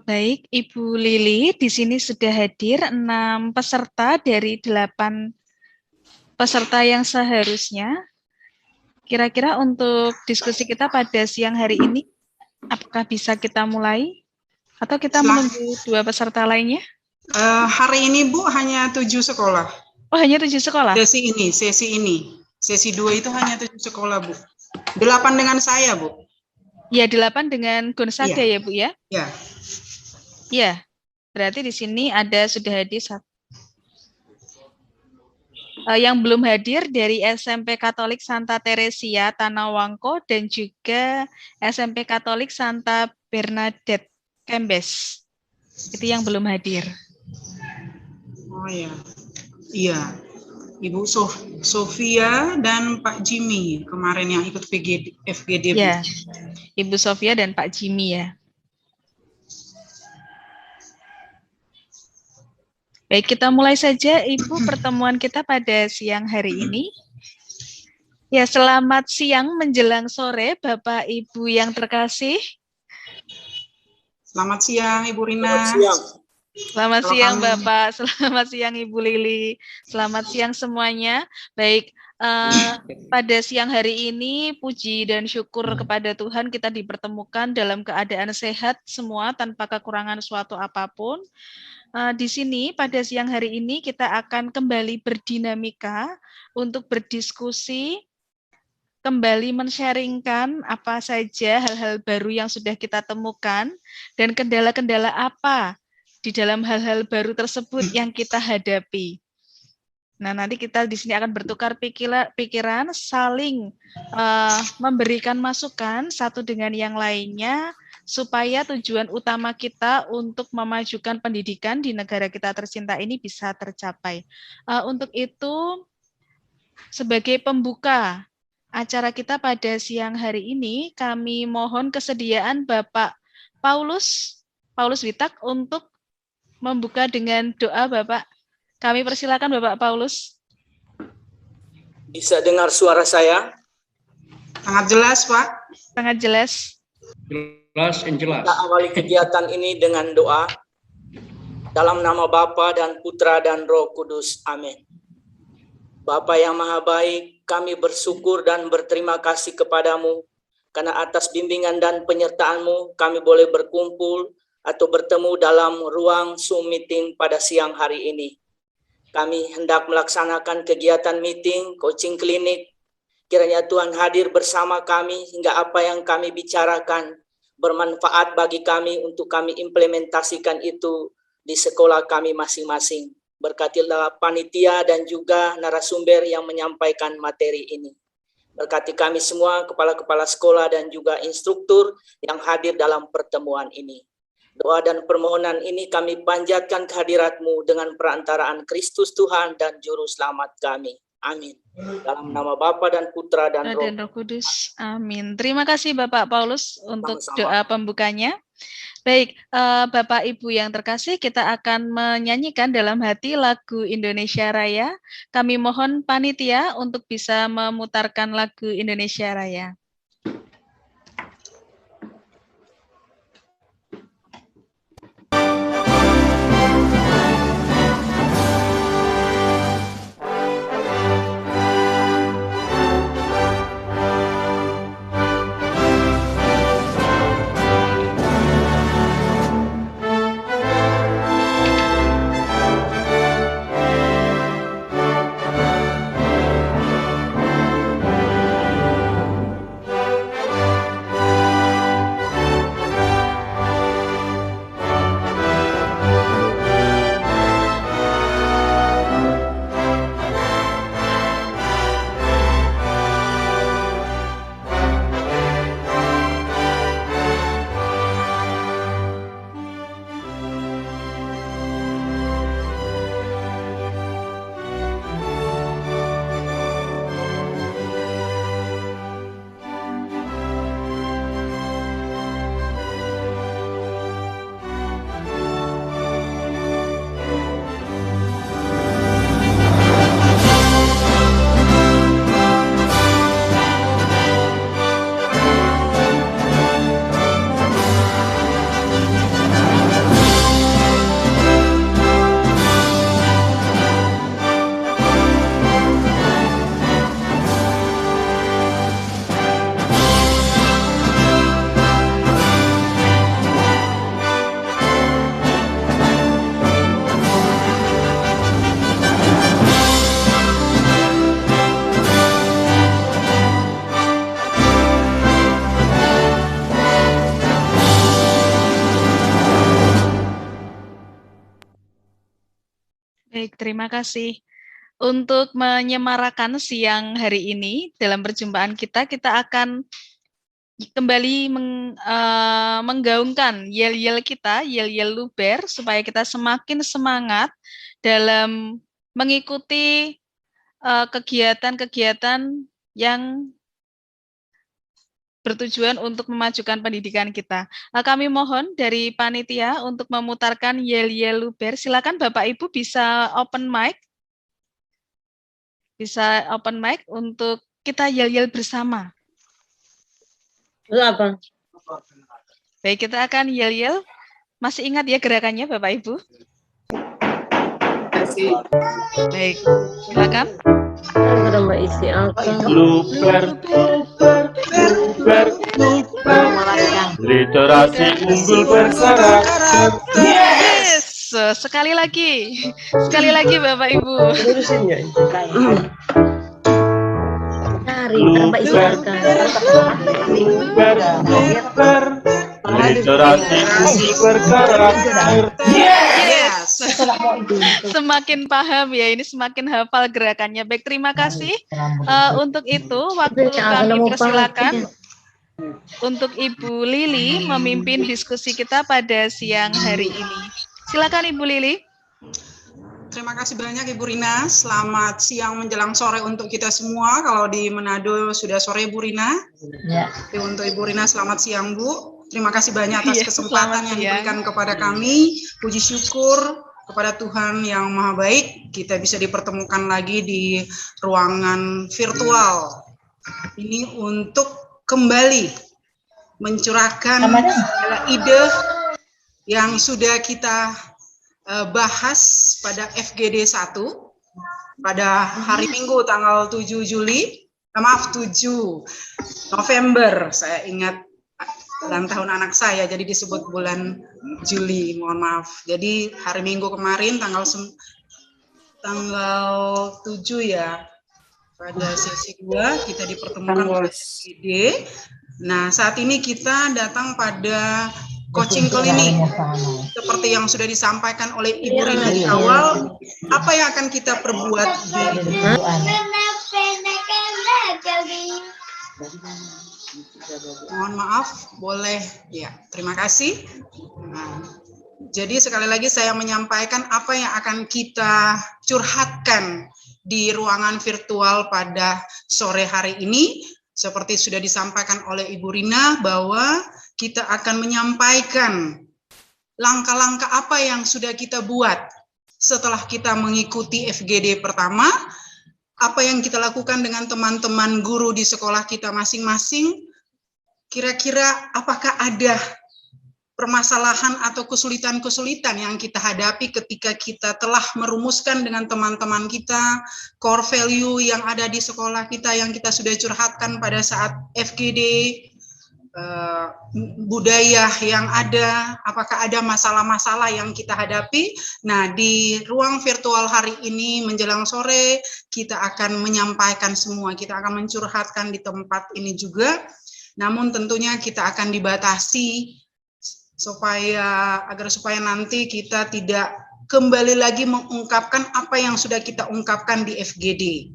Baik, Ibu Lili, di sini sudah hadir 6 peserta dari 8 peserta yang seharusnya. Kira-kira untuk diskusi kita pada siang hari ini, apakah bisa kita mulai? Atau kita menunggu 2 peserta lainnya? Hari ini Bu hanya 7 sekolah. Oh, hanya 7 sekolah? Sesi ini. Sesi 2 itu hanya 7 sekolah Bu. 8 dengan saya Bu. Ya, 8 dengan Gonzaga ya Bu ya? Iya. Iya, berarti di sini sudah hadir yang belum hadir dari SMP Katolik Santa Teresia Tanawangko dan juga SMP Katolik Santa Bernadette Kembes. Itu yang belum hadir. Oh ya. Iya. Ibu Sofia dan Pak Jimmy kemarin yang ikut FGD. Ya, Ibu Sofia dan Pak Jimmy ya. Baik, kita mulai saja Ibu pertemuan kita pada siang hari ini. Ya, selamat siang menjelang sore Bapak Ibu yang terkasih. Selamat siang Ibu Rina. Selamat siang. Selamat siang Bapak, selamat siang Ibu Lili, selamat siang semuanya. Baik, pada siang hari ini puji dan syukur kepada Tuhan kita dipertemukan dalam keadaan sehat semua tanpa kekurangan suatu apapun. Di sini pada siang hari ini kita akan kembali berdinamika untuk berdiskusi, kembali men-sharingkan apa saja hal-hal baru yang sudah kita temukan dan kendala-kendala apa di dalam hal-hal baru tersebut yang kita hadapi. Nah, nanti kita di sini akan bertukar pikiran, saling memberikan masukan satu dengan yang lainnya, supaya tujuan utama kita untuk memajukan pendidikan di negara kita tercinta ini bisa tercapai. Untuk itu, sebagai pembuka acara kita pada siang hari ini, kami mohon kesediaan Bapak Paulus Witak untuk membuka dengan doa Bapak. Kami persilakan Bapak Paulus. Bisa dengar suara saya? Sangat jelas Pak. Sangat jelas. Jelas and jelas. Kita awali kegiatan ini dengan doa. Dalam nama Bapa dan Putra dan Roh Kudus. Amin. Bapa yang Maha Baik, kami bersyukur dan berterima kasih kepadamu karena atas bimbingan dan penyertaan-Mu kami boleh berkumpul atau bertemu dalam ruang Zoom meeting pada siang hari ini. Kami hendak melaksanakan kegiatan meeting, coaching klinik. Kiranya Tuhan hadir bersama kami hingga apa yang kami bicarakan bermanfaat bagi kami untuk kami implementasikan itu di sekolah kami masing-masing. Berkatilah panitia dan juga narasumber yang menyampaikan materi ini. Berkati kami semua, kepala-kepala sekolah dan juga instruktur yang hadir dalam pertemuan ini. Doa dan permohonan ini kami panjatkan kehadirat-Mu dengan perantaraan Kristus Tuhan dan Juru Selamat kami. Amin. Dalam nama Bapa dan Putra dan Roh Kudus. Amin. Terima kasih Bapak Paulus untuk Sama-sama. doa pembukanya. Baik, Bapak Ibu yang terkasih, kita akan menyanyikan dalam hati lagu Indonesia Raya. Kami mohon panitia untuk bisa memutarkan lagu Indonesia Raya. Baik, terima kasih. Untuk menyemarakan siang hari ini dalam perjumpaan kita akan kembali menggaungkan yel-yel kita, yel-yel luber, supaya kita semakin semangat dalam mengikuti kegiatan-kegiatan yang bertujuan untuk memajukan pendidikan kita. Kami mohon dari panitia untuk memutarkan yel-yel luber. Silakan Bapak Ibu bisa open mic. Bisa open mic untuk kita yel-yel bersama. Apa? Baik, kita akan yel-yel. Masih ingat ya gerakannya Bapak Ibu? Baik, silakan. Mbak isi akan. Luber, literasi unggul berkarat. Yes, sekali lagi Bapak Ibu. Mbak isi akan. Luber, literasi unggul berkarat. Yes. Semakin paham ya, ini semakin hafal gerakannya. Baik, terima kasih. Untuk itu, waktu kami persilakan untuk Ibu Lili memimpin diskusi kita pada siang hari ini. Silakan Ibu Lili. Terima kasih banyak Ibu Rina. Selamat siang menjelang sore untuk kita semua. Kalau di Manado sudah sore Ibu Rina. Ya. Tapi untuk Ibu Rina selamat siang Bu. Terima kasih banyak atas kesempatan yang diberikan kepada kami. Puji syukur kepada Tuhan yang Maha Baik. Kita bisa dipertemukan lagi di ruangan virtual. Ini untuk kembali mencurahkan segala ide yang sudah kita bahas pada FGD 1 pada hari Minggu tanggal 7 November. Saya ingat ulang tahun anak saya, jadi disebut bulan Juli, mohon maaf. Jadi hari Minggu kemarin tanggal 7 ya, pada sesi 2 kita dipertemukan pada FGD. Nah, saat ini kita datang pada coaching klinik. Seperti yang sudah disampaikan oleh Ibu Rina di awal, apa yang akan kita perbuat di mohon maaf, boleh ya, terima kasih. Nah, jadi sekali lagi saya menyampaikan apa yang akan kita curhatkan di ruangan virtual pada sore hari ini. Seperti sudah disampaikan oleh Ibu Rina bahwa kita akan menyampaikan langkah-langkah apa yang sudah kita buat setelah kita mengikuti FGD pertama, apa yang kita lakukan dengan teman-teman guru di sekolah kita masing-masing, kira-kira apakah ada permasalahan atau kesulitan-kesulitan yang kita hadapi ketika kita telah merumuskan dengan teman-teman kita core value yang ada di sekolah kita yang kita sudah curhatkan pada saat FGD, budaya yang ada, apakah ada masalah-masalah yang kita hadapi. Nah, di ruang virtual hari ini menjelang sore, kita akan menyampaikan semua, kita akan mencurhatkan di tempat ini juga, namun tentunya kita akan dibatasi supaya nanti kita tidak kembali lagi mengungkapkan apa yang sudah kita ungkapkan di FGD.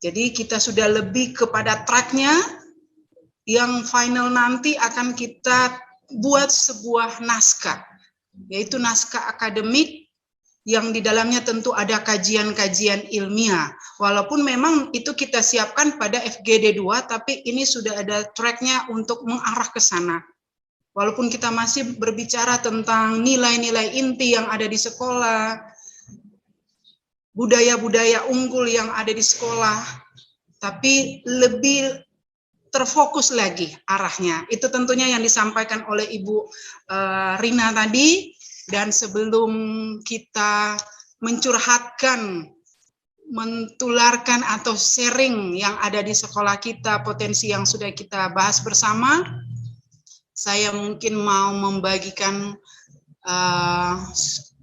Jadi kita sudah lebih kepada tracknya, yang final nanti akan kita buat sebuah naskah, yaitu naskah akademik yang di dalamnya tentu ada kajian-kajian ilmiah. Walaupun memang itu kita siapkan pada FGD 2, tapi ini sudah ada tracknya untuk mengarah ke sana. Walaupun kita masih berbicara tentang nilai-nilai inti yang ada di sekolah, budaya-budaya unggul yang ada di sekolah, tapi lebih terfokus lagi arahnya. Itu tentunya yang disampaikan oleh Ibu Rina tadi. Dan sebelum kita mencurhatkan, mentularkan atau sharing yang ada di sekolah kita, potensi yang sudah kita bahas bersama, saya mungkin mau membagikan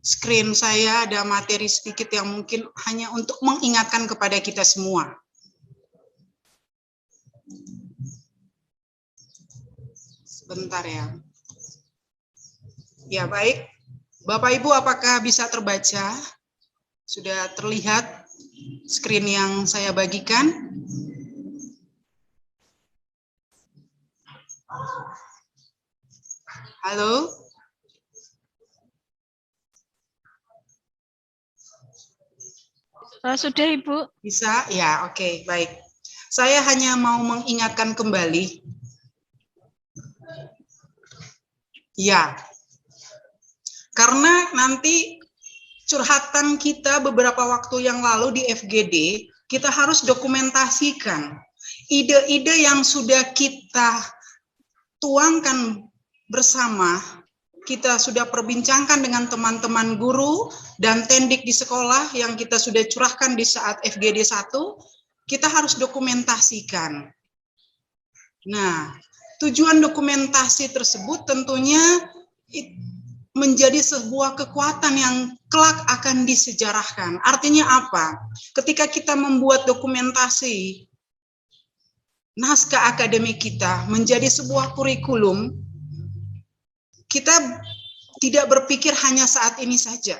screen saya, ada materi sedikit yang mungkin hanya untuk mengingatkan kepada kita semua. Sebentar ya. Ya, baik. Bapak Ibu, apakah bisa terbaca? Sudah terlihat screen yang saya bagikan? Halo? Sudah Ibu. Bisa? Ya, oke, baik. Saya hanya mau mengingatkan kembali. Ya, karena nanti curhatan kita beberapa waktu yang lalu di FGD, kita harus dokumentasikan ide-ide yang sudah kita tuangkan bersama, kita sudah perbincangkan dengan teman-teman guru dan tendik di sekolah yang kita sudah curahkan di saat FGD 1, kita harus dokumentasikan. Nah, tujuan dokumentasi tersebut tentunya menjadi sebuah kekuatan yang kelak akan disejarahkan. Artinya apa? Ketika kita membuat dokumentasi naskah akademik kita menjadi sebuah kurikulum, kita tidak berpikir hanya saat ini saja.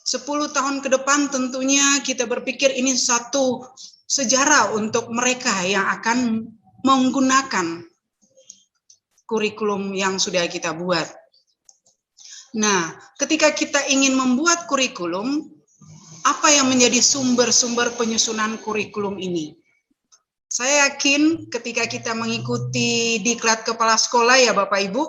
10 tahun ke depan tentunya kita berpikir ini satu sejarah untuk mereka yang akan menggunakan kurikulum yang sudah kita buat. Nah, ketika kita ingin membuat kurikulum, apa yang menjadi sumber-sumber penyusunan kurikulum ini? Saya yakin ketika kita mengikuti diklat kepala sekolah ya Bapak Ibu,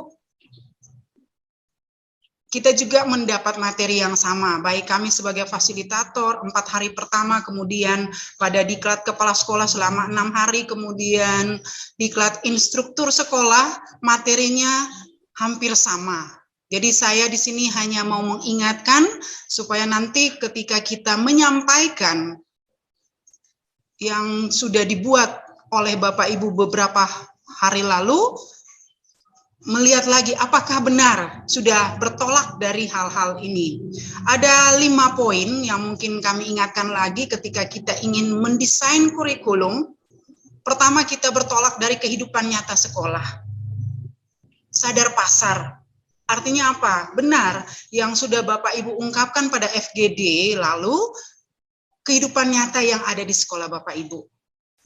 kita juga mendapat materi yang sama, baik kami sebagai fasilitator 4 hari pertama, kemudian pada diklat kepala sekolah selama 6 hari, kemudian diklat instruktur sekolah, materinya hampir sama. Jadi saya di sini hanya mau mengingatkan supaya nanti ketika kita menyampaikan yang sudah dibuat oleh Bapak Ibu beberapa hari lalu, melihat lagi apakah benar sudah bertolak dari hal-hal ini. Ada 5 poin yang mungkin kami ingatkan lagi ketika kita ingin mendesain kurikulum. Pertama, kita bertolak dari kehidupan nyata sekolah. Sadar pasar. Artinya apa? Benar yang sudah Bapak Ibu ungkapkan pada FGD lalu, kehidupan nyata yang ada di sekolah Bapak Ibu.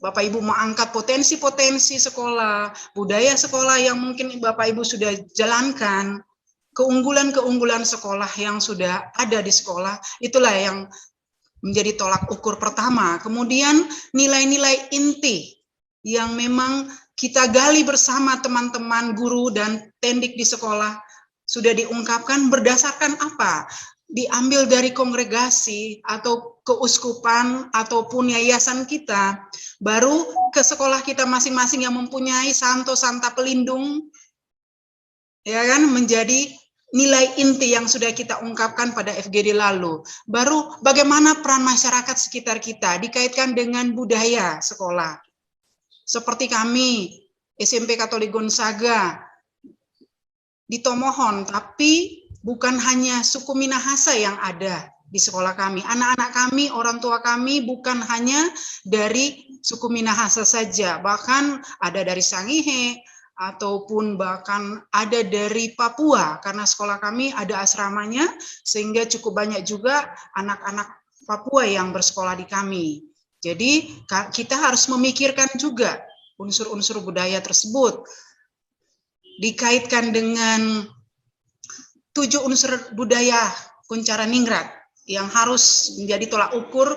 Bapak Ibu mengangkat potensi-potensi sekolah, budaya sekolah yang mungkin Bapak Ibu sudah jalankan, keunggulan-keunggulan sekolah yang sudah ada di sekolah, itulah yang menjadi tolak ukur pertama. Kemudian nilai-nilai inti yang memang kita gali bersama teman-teman guru dan tendik di sekolah sudah diungkapkan berdasarkan apa? Diambil dari kongregasi atau keuskupan ataupun yayasan kita, baru ke sekolah kita masing-masing yang mempunyai santo santa pelindung, ya kan, menjadi nilai inti yang sudah kita ungkapkan pada FGD lalu. Baru bagaimana peran masyarakat sekitar kita dikaitkan dengan budaya sekolah. Seperti kami, SMP Katolik Gonzaga, di Tomohon, tapi bukan hanya suku Minahasa yang ada di sekolah kami. Anak-anak kami, orang tua kami bukan hanya dari suku Minahasa saja, bahkan ada dari Sangihe, ataupun bahkan ada dari Papua, karena sekolah kami ada asramanya, sehingga cukup banyak juga anak-anak Papua yang bersekolah di kami. Jadi kita harus memikirkan juga unsur-unsur budaya tersebut, dikaitkan dengan 7 unsur budaya Kuncara Ningrat yang harus menjadi tolak ukur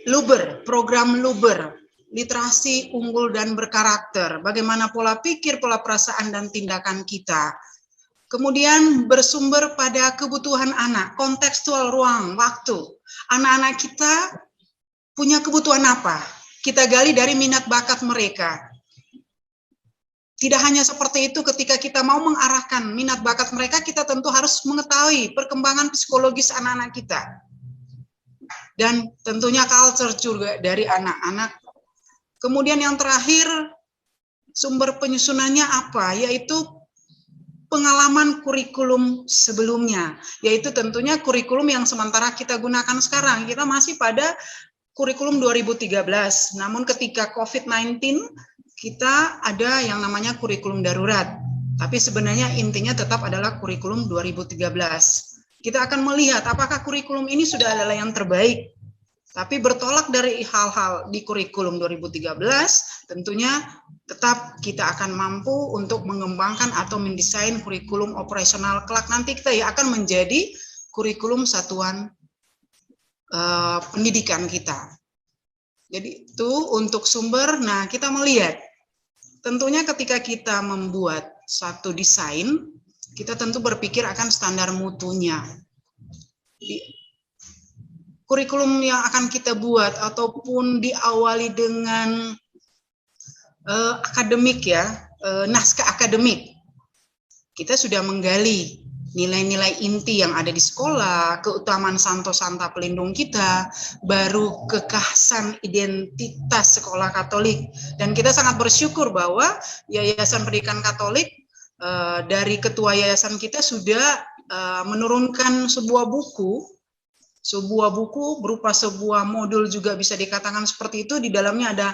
Luber, program Luber, literasi unggul dan berkarakter, bagaimana pola pikir, pola perasaan dan tindakan kita. Kemudian bersumber pada kebutuhan anak, kontekstual ruang, waktu. Anak-anak kita punya kebutuhan apa? Kita gali dari minat bakat mereka. Tidak hanya seperti itu, ketika kita mau mengarahkan minat bakat mereka, kita tentu harus mengetahui perkembangan psikologis anak-anak kita. Dan tentunya culture juga dari anak-anak. Kemudian yang terakhir, sumber penyusunannya apa? Yaitu pengalaman kurikulum sebelumnya. Yaitu tentunya kurikulum yang sementara kita gunakan sekarang. Kita masih pada kurikulum 2013. Namun ketika COVID-19, kita ada yang namanya kurikulum darurat, tapi sebenarnya intinya tetap adalah kurikulum 2013. kita akan melihat apakah kurikulum ini sudah adalah yang terbaik. Tapi bertolak dari hal-hal di kurikulum 2013, tentunya tetap kita akan mampu untuk mengembangkan atau mendesain kurikulum operasional kelak nanti kita ya akan menjadi kurikulum satuan pendidikan kita. Jadi itu untuk sumber. Nah, kita melihat tentunya ketika kita membuat satu desain, kita tentu berpikir akan standar mutunya. Jadi, kurikulum yang akan kita buat ataupun diawali dengan akademik ya, naskah akademik, kita sudah menggali nilai-nilai inti yang ada di sekolah, keutamaan Santo Santa Pelindung kita, baru kekhasan identitas sekolah Katolik. Dan kita sangat bersyukur bahwa Yayasan Pendidikan Katolik dari ketua yayasan kita sudah menurunkan sebuah buku berupa sebuah modul juga bisa dikatakan seperti itu. Di dalamnya ada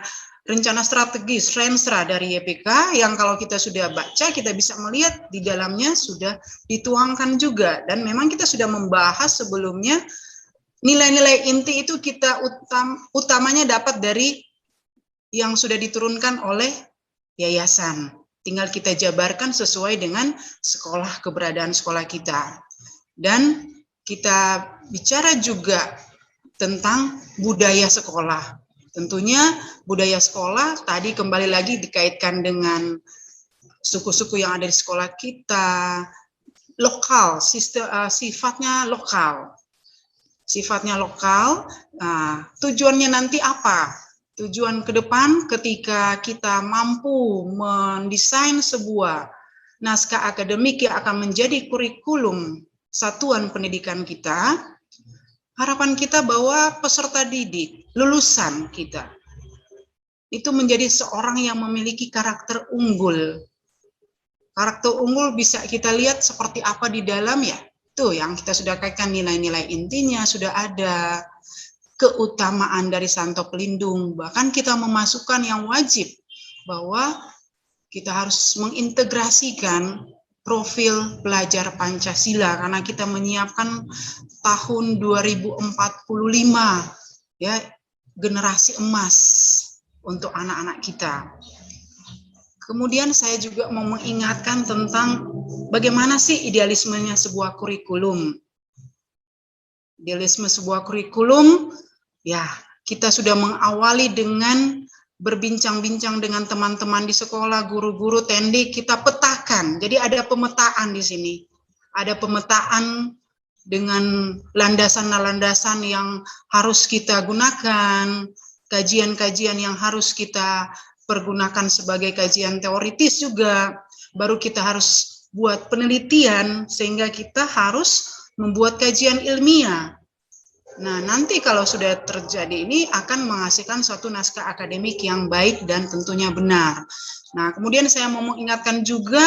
rencana strategis Renstra dari YPK yang kalau kita sudah baca kita bisa melihat di dalamnya sudah dituangkan juga, dan memang kita sudah membahas sebelumnya nilai-nilai inti itu kita utamanya dapat dari yang sudah diturunkan oleh yayasan. Tinggal kita jabarkan sesuai dengan sekolah, keberadaan sekolah kita. Dan kita bicara juga tentang budaya sekolah. Tentunya budaya sekolah tadi kembali lagi dikaitkan dengan suku-suku yang ada di sekolah kita, lokal, sifatnya lokal. Sifatnya lokal, nah, tujuannya nanti apa? Tujuan ke depan ketika kita mampu mendesain sebuah naskah akademik yang akan menjadi kurikulum satuan pendidikan kita, harapan kita bahwa peserta didik, lulusan kita, itu menjadi seorang yang memiliki karakter unggul. Karakter unggul bisa kita lihat seperti apa di dalam ya, itu yang kita sudah kaitkan nilai-nilai intinya, sudah ada keutamaan dari Santo Pelindung, bahkan kita memasukkan yang wajib, bahwa kita harus mengintegrasikan profil pelajar Pancasila karena kita menyiapkan tahun 2045 ya, generasi emas untuk anak-anak kita. Kemudian saya juga mau mengingatkan tentang bagaimana sih idealismenya sebuah kurikulum. Idealisme sebuah kurikulum ya, kita sudah mengawali dengan berbincang-bincang dengan teman-teman di sekolah, guru-guru tendik, kita petakan. Jadi ada pemetaan di sini. Ada pemetaan dengan landasan-landasan yang harus kita gunakan, kajian-kajian yang harus kita pergunakan sebagai kajian teoritis juga. Baru kita harus buat penelitian, sehingga kita harus membuat kajian ilmiah. Nah, nanti kalau sudah terjadi ini akan menghasilkan suatu naskah akademik yang baik dan tentunya benar. Nah, kemudian saya mau mengingatkan juga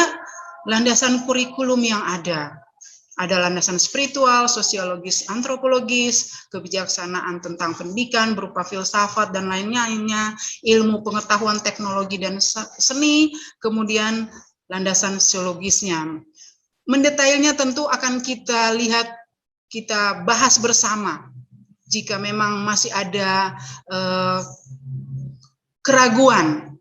landasan kurikulum yang ada. Ada landasan spiritual, sosiologis, antropologis, kebijaksanaan tentang pendidikan berupa filsafat dan lainnya, ilmu pengetahuan teknologi dan seni, kemudian landasan sosiologisnya. Mendetailnya tentu akan kita lihat, kita bahas bersama. Jika memang masih ada keraguan,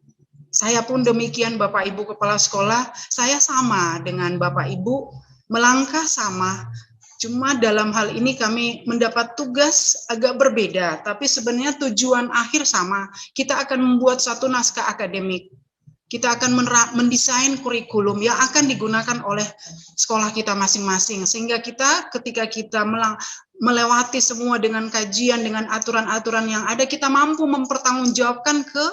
saya pun demikian Bapak Ibu Kepala Sekolah, saya sama dengan Bapak Ibu, melangkah sama, cuma dalam hal ini kami mendapat tugas agak berbeda, tapi sebenarnya tujuan akhir sama, kita akan membuat satu naskah akademik. Kita akan mendesain kurikulum yang akan digunakan oleh sekolah kita masing-masing, sehingga kita ketika kita melewati semua dengan kajian, dengan aturan-aturan yang ada, kita mampu mempertanggungjawabkan ke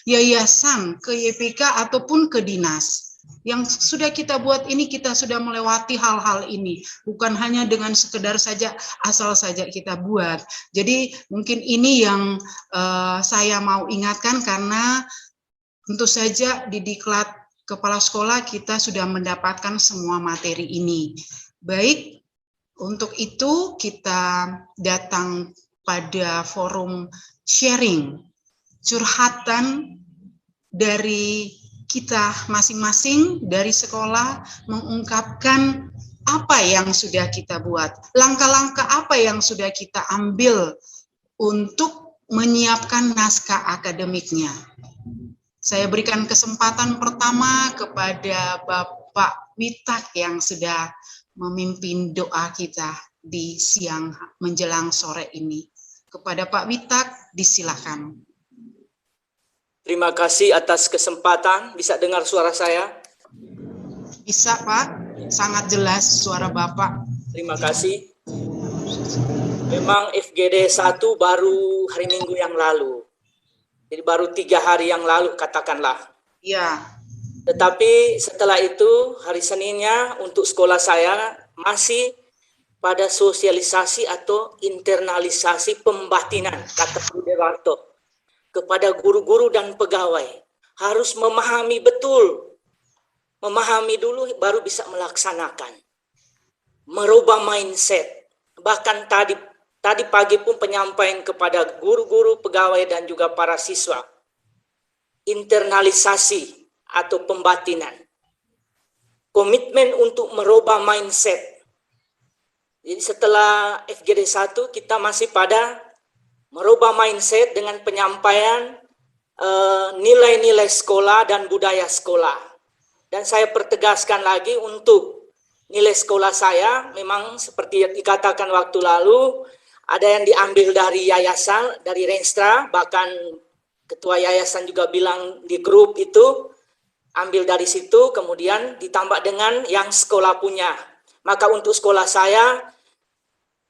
yayasan, ke YPK, ataupun ke dinas. Yang sudah kita buat ini, kita sudah melewati hal-hal ini, bukan hanya dengan sekedar saja, asal saja kita buat. Jadi mungkin ini yang saya mau ingatkan, karena tentu saja di Diklat Kepala Sekolah kita sudah mendapatkan semua materi ini. Baik, untuk itu kita datang pada forum sharing, curhatan dari kita masing-masing dari sekolah, mengungkapkan apa yang sudah kita buat, langkah-langkah apa yang sudah kita ambil untuk menyiapkan naskah akademiknya. Saya berikan kesempatan pertama kepada Bapak Witak yang sudah memimpin doa kita di siang menjelang sore ini. Kepada Pak Witak, disilakan. Terima kasih atas kesempatan. Bisa dengar suara saya? Bisa, Pak. Sangat jelas suara Bapak. Terima kasih. Memang FGD 1 baru hari Minggu yang lalu. Jadi baru 3 hari yang lalu katakanlah. Ya. Tetapi setelah itu hari Seninnya untuk sekolah saya masih pada sosialisasi atau internalisasi pembatinan, kata Bu Dewarto, kepada guru-guru dan pegawai. Harus memahami betul. Memahami dulu baru bisa melaksanakan. Merubah mindset. Bahkan tadi pagi pun penyampaian kepada guru-guru, pegawai, dan juga para siswa. Internalisasi atau pembatinan. Komitmen untuk merubah mindset. Jadi setelah FGD 1 kita masih pada merubah mindset dengan penyampaian nilai-nilai sekolah dan budaya sekolah. Dan saya pertegaskan lagi untuk nilai sekolah saya memang seperti yang dikatakan waktu lalu, ada yang diambil dari yayasan, dari Renstra, bahkan ketua yayasan juga bilang di grup itu, ambil dari situ, kemudian ditambah dengan yang sekolah punya. Maka untuk sekolah saya,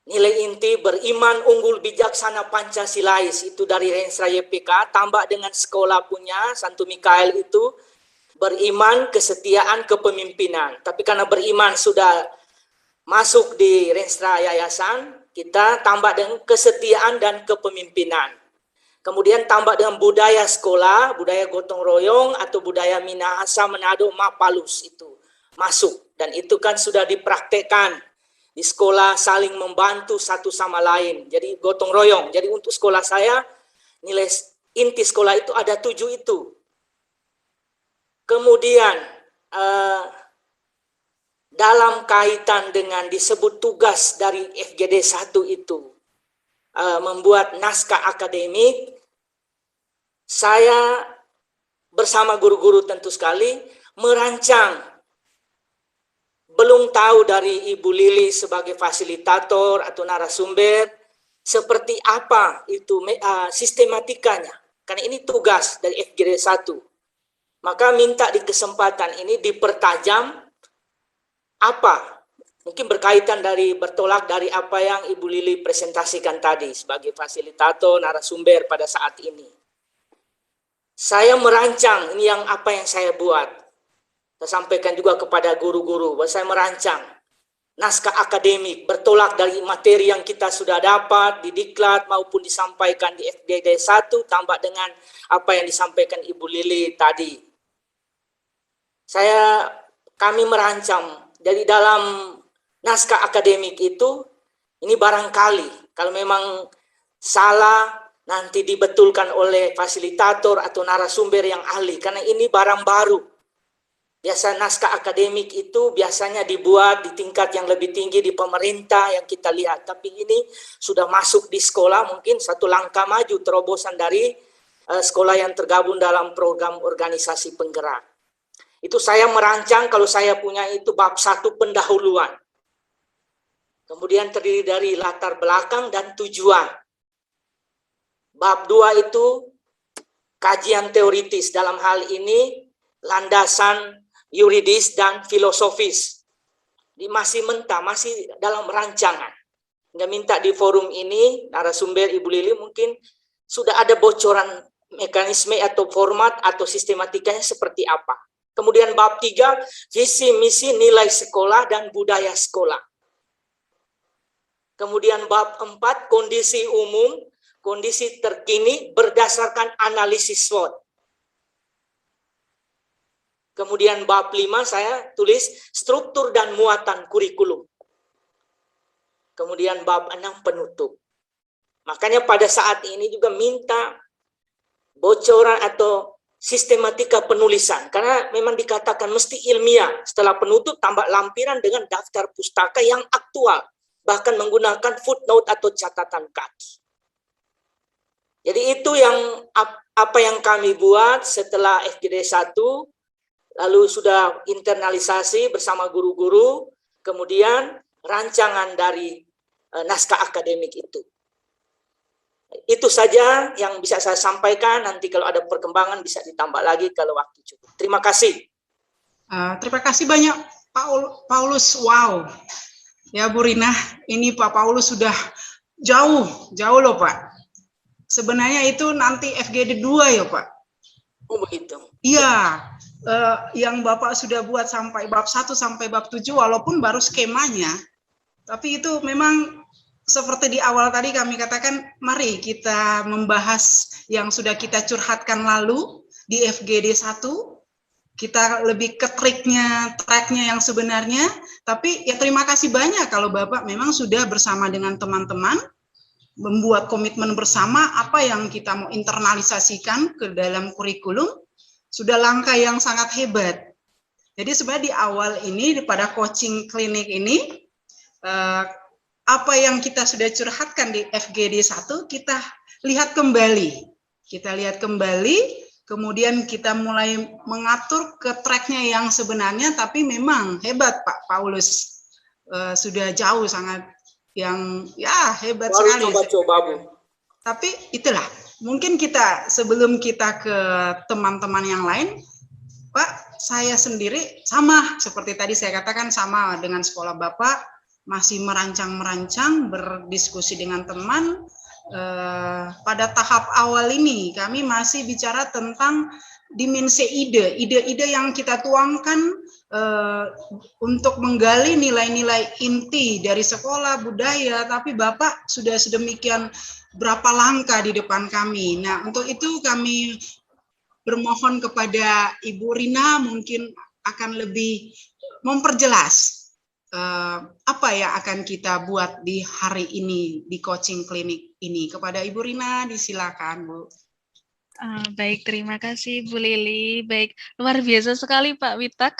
nilai inti beriman, unggul, bijaksana, Pancasilais, itu dari Renstra YPK, tambah dengan sekolah punya, Santo Mikael itu, beriman, kesetiaan, kepemimpinan. Tapi karena beriman sudah masuk di Renstra Yayasan, kita tambah dengan kesetiaan dan kepemimpinan. Kemudian tambah dengan budaya sekolah, budaya gotong royong atau budaya Minahasa, Manado, Mapalus itu masuk. Dan itu kan sudah dipraktekkan di sekolah, saling membantu satu sama lain. Jadi gotong royong. Jadi untuk sekolah saya, nilai inti sekolah itu ada 7 itu. Kemudian dalam kaitan dengan disebut tugas dari FGD 1 itu, membuat naskah akademik, saya bersama guru-guru tentu sekali merancang. Belum tahu dari Ibu Lili sebagai fasilitator atau narasumber, seperti apa itu sistematikanya. Karena ini tugas dari FGD 1. Maka minta di kesempatan ini dipertajam apa, mungkin berkaitan dari bertolak dari apa yang Ibu Lili presentasikan tadi sebagai fasilitator, narasumber pada saat ini. Saya merancang ini yang apa yang saya buat. Saya sampaikan juga kepada guru-guru bahwa saya merancang naskah akademik bertolak dari materi yang kita sudah dapat di diklat maupun disampaikan di FGD 1 tambah dengan apa yang disampaikan Ibu Lili tadi. Kami merancang. Jadi dalam naskah akademik itu, ini barangkali kalau memang salah nanti dibetulkan oleh fasilitator atau narasumber yang ahli, karena ini barang baru. Biasa naskah akademik itu biasanya dibuat di tingkat yang lebih tinggi di pemerintah yang kita lihat, tapi ini sudah masuk di sekolah, mungkin satu langkah maju terobosan dari sekolah yang tergabung dalam program organisasi penggerak. Itu saya merancang, kalau saya punya itu bab 1 pendahuluan. Kemudian terdiri dari latar belakang dan tujuan. Bab 2 itu kajian teoritis, dalam hal ini landasan yuridis dan filosofis. Masih mentah, masih dalam rancangan. Nggak minta di forum ini, narasumber Ibu Lili mungkin sudah ada bocoran mekanisme atau format atau sistematikanya seperti apa. Kemudian bab 3, visi, misi, nilai sekolah, dan budaya sekolah. Kemudian bab 4, kondisi umum, kondisi terkini berdasarkan analisis SWOT. Kemudian bab 5 saya tulis struktur dan muatan kurikulum. Kemudian bab 6 penutup. Makanya pada saat ini juga minta bocoran atau sistematika penulisan, karena memang dikatakan mesti ilmiah. Setelah penutup tambah lampiran dengan daftar pustaka yang aktual, bahkan menggunakan footnote atau catatan kaki. Jadi itu yang apa yang kami buat setelah FGD 1, lalu sudah internalisasi bersama guru-guru, kemudian rancangan dari naskah akademik itu. Itu saja yang bisa saya sampaikan. Nanti kalau ada perkembangan bisa ditambah lagi kalau waktu cukup. Terima kasih. Terima kasih banyak Paulus. Wow. Ya Bu Rina, ini Pak Paulus sudah jauh loh Pak. Sebenarnya itu nanti FGD 2 ya Pak. Oh begitu. Iya. Yang Bapak sudah buat sampai bab 1 sampai bab 7 walaupun baru skemanya. Tapi itu memang seperti di awal tadi kami katakan, mari kita membahas yang sudah kita curhatkan lalu di FGD 1, kita lebih ke tracknya yang sebenarnya, tapi ya terima kasih banyak kalau Bapak memang sudah bersama dengan teman-teman, membuat komitmen bersama apa yang kita mau internalisasikan ke dalam kurikulum, sudah langkah yang sangat hebat. Jadi sebenarnya di awal ini, pada coaching klinik ini, apa yang kita sudah curhatkan di FGD 1, kita lihat kembali. Kemudian kita mulai mengatur ke tracknya yang sebenarnya, tapi memang hebat Pak Paulus. Sudah jauh sangat, yang ya hebat sekali. Coba, Bu. Tapi itulah, mungkin kita sebelum kita ke teman-teman yang lain, Pak, saya sendiri sama, seperti tadi saya katakan sama dengan sekolah Bapak, masih merancang-merancang, berdiskusi dengan teman. Pada tahap awal ini kami masih bicara tentang dimensi ide yang kita tuangkan untuk menggali nilai-nilai inti dari sekolah budaya, tapi Bapak sudah sedemikian berapa langkah di depan kami. Nah, untuk itu kami bermohon kepada Ibu Rina mungkin akan lebih memperjelas apa yang akan kita buat di hari ini di coaching klinik ini. Kepada Ibu Rina, disilakan Bu. Baik, terima kasih Bu Lili. Baik, luar biasa sekali Pak Witak.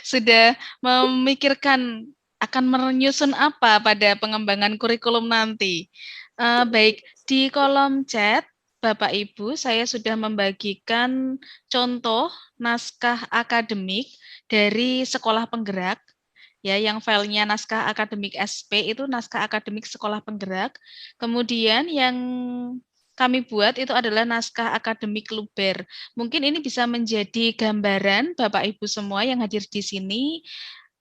Sudah memikirkan akan menyusun apa pada pengembangan kurikulum nanti. Baik, di kolom chat Bapak Ibu, saya sudah membagikan contoh naskah akademik dari sekolah penggerak, ya, yang filenya naskah akademik SP itu naskah akademik sekolah penggerak. Kemudian yang kami buat itu adalah naskah akademik Luber. Mungkin ini bisa menjadi gambaran Bapak Ibu semua yang hadir di sini.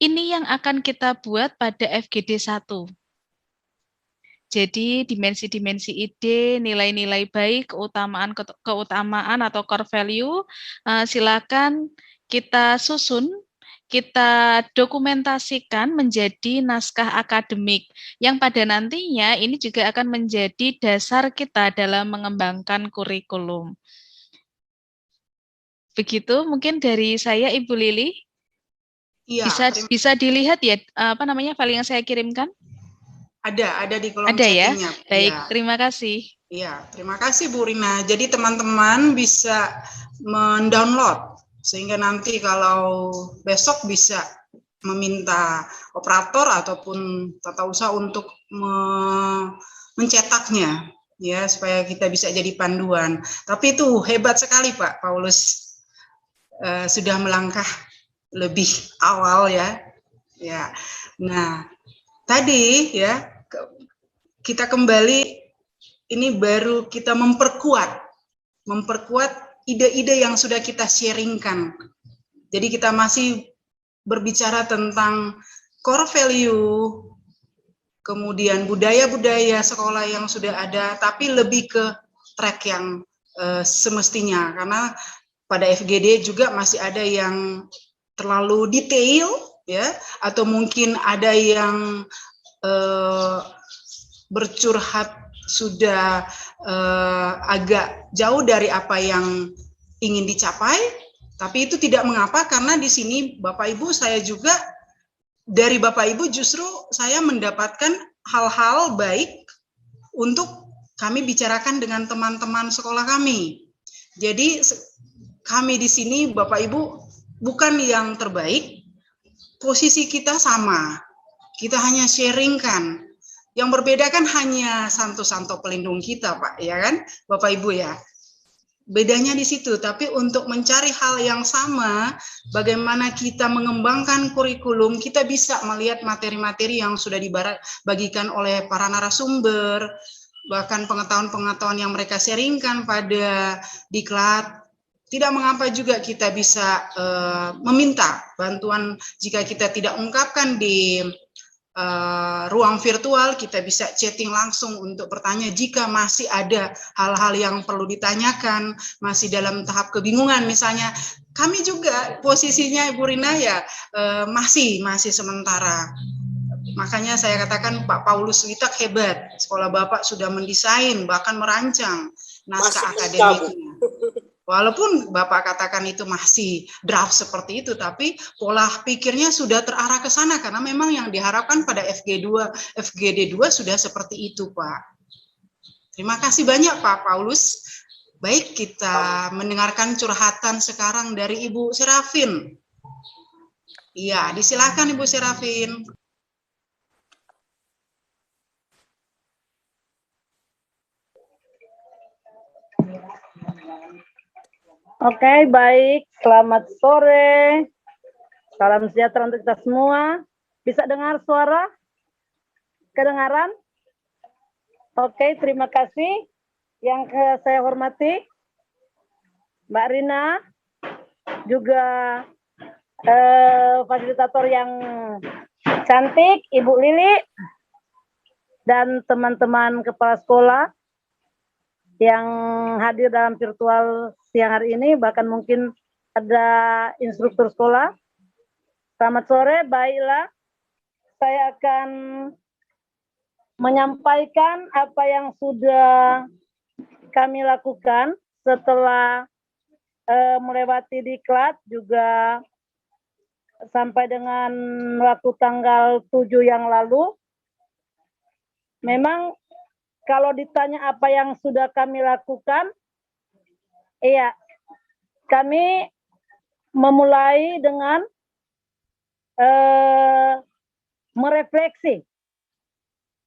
Ini yang akan kita buat pada FGD 1. Jadi dimensi-dimensi ide, nilai-nilai baik, keutamaan atau core value, silakan kita susun, kita dokumentasikan menjadi naskah akademik yang pada nantinya ini juga akan menjadi dasar kita dalam mengembangkan kurikulum. Begitu mungkin dari saya Ibu Lili. Iya, bisa dilihat ya file yang saya kirimkan? Ada di kolom chattingnya. Ya? Baik, ya. Terima kasih. Iya, terima kasih Bu Rina. Jadi teman-teman bisa mendownload sehingga nanti kalau besok bisa meminta operator ataupun tata usaha untuk mencetaknya, ya, supaya kita bisa jadi panduan. Tapi itu hebat sekali Pak Paulus, sudah melangkah lebih awal ya. Ya, nah tadi ya kita kembali, ini baru kita memperkuat ide-ide yang sudah kita sharingkan. Jadi kita masih berbicara tentang core value, kemudian budaya-budaya sekolah yang sudah ada, tapi lebih ke track yang semestinya. Karena pada FGD juga masih ada yang terlalu detail, ya, atau mungkin ada yang bercurhat sudah agak jauh dari apa yang ingin dicapai, tapi itu tidak mengapa karena di sini Bapak Ibu, saya juga dari Bapak Ibu justru saya mendapatkan hal-hal baik untuk kami bicarakan dengan teman-teman sekolah kami. Jadi kami di sini Bapak Ibu bukan yang terbaik, posisi kita sama. Kita hanya sharingkan. Yang berbeda kan hanya santo-santo pelindung kita, Pak, ya kan, Bapak Ibu ya. Bedanya di situ, tapi untuk mencari hal yang sama, bagaimana kita mengembangkan kurikulum, kita bisa melihat materi-materi yang sudah dibagikan oleh para narasumber, bahkan pengetahuan-pengetahuan yang mereka sharingkan pada diklat. Tidak mengapa juga kita bisa meminta bantuan jika kita tidak ungkapkan di ruang virtual, kita bisa chatting langsung untuk bertanya jika masih ada hal-hal yang perlu ditanyakan, masih dalam tahap kebingungan misalnya. Kami juga posisinya Ibu Rina ya masih sementara. Makanya saya katakan Pak Paulus Witak hebat, sekolah Bapak sudah mendesain bahkan merancang naskah akademiknya. Walaupun Bapak katakan itu masih draft seperti itu, tapi pola pikirnya sudah terarah ke sana karena memang yang diharapkan pada FGD 2 sudah seperti itu, Pak. Terima kasih banyak Pak Paulus. Baik, kita mendengarkan curhatan sekarang dari Ibu Serafin. Iya, disilakan Ibu Serafin. Oke, baik. Selamat sore. Salam sejahtera untuk kita semua. Bisa dengar suara? Kedengaran? Oke, terima kasih. Yang saya hormati, Mbak Rina, juga fasilitator yang cantik, Ibu Lili, dan teman-teman kepala sekolah yang hadir dalam virtual siang hari ini, bahkan mungkin ada instruktur sekolah. Selamat sore, baiklah. Saya akan menyampaikan apa yang sudah kami lakukan setelah melewati diklat, juga sampai dengan waktu tanggal 7 yang lalu. Memang kalau ditanya apa yang sudah kami lakukan, iya, kami memulai dengan merefleksi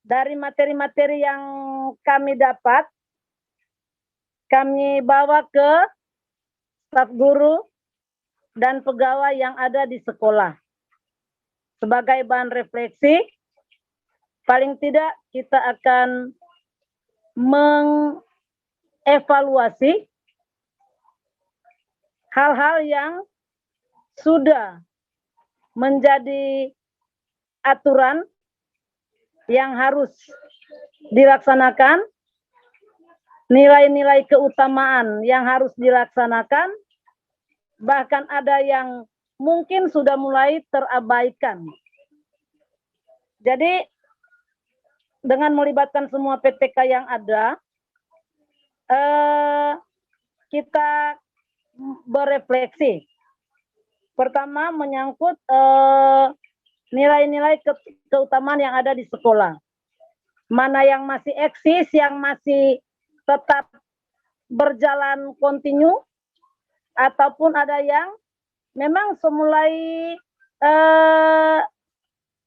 dari materi-materi yang kami dapat, kami bawa ke staf guru dan pegawai yang ada di sekolah. Sebagai bahan refleksi, paling tidak kita akan mengevaluasi hal-hal yang sudah menjadi aturan yang harus dilaksanakan, nilai-nilai keutamaan yang harus dilaksanakan, bahkan ada yang mungkin sudah mulai terabaikan. Jadi dengan melibatkan semua PTK yang ada, kita berefleksi. Pertama menyangkut nilai-nilai keutamaan yang ada di sekolah. Mana yang masih eksis, yang masih tetap berjalan kontinu, ataupun ada yang memang semulai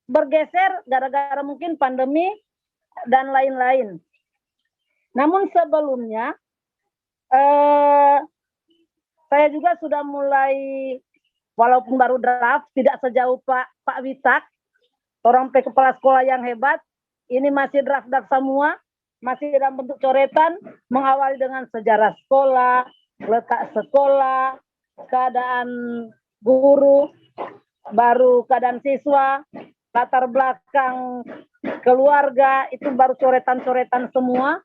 bergeser gara-gara mungkin pandemi dan lain-lain. Namun sebelumnya, saya juga sudah mulai, walaupun baru draft, tidak sejauh Pak Witak, orang kepala sekolah yang hebat, ini masih draft-draft semua, masih dalam bentuk coretan, mengawali dengan sejarah sekolah, letak sekolah, keadaan guru, baru keadaan siswa, latar belakang keluarga, itu baru coretan-coretan semua,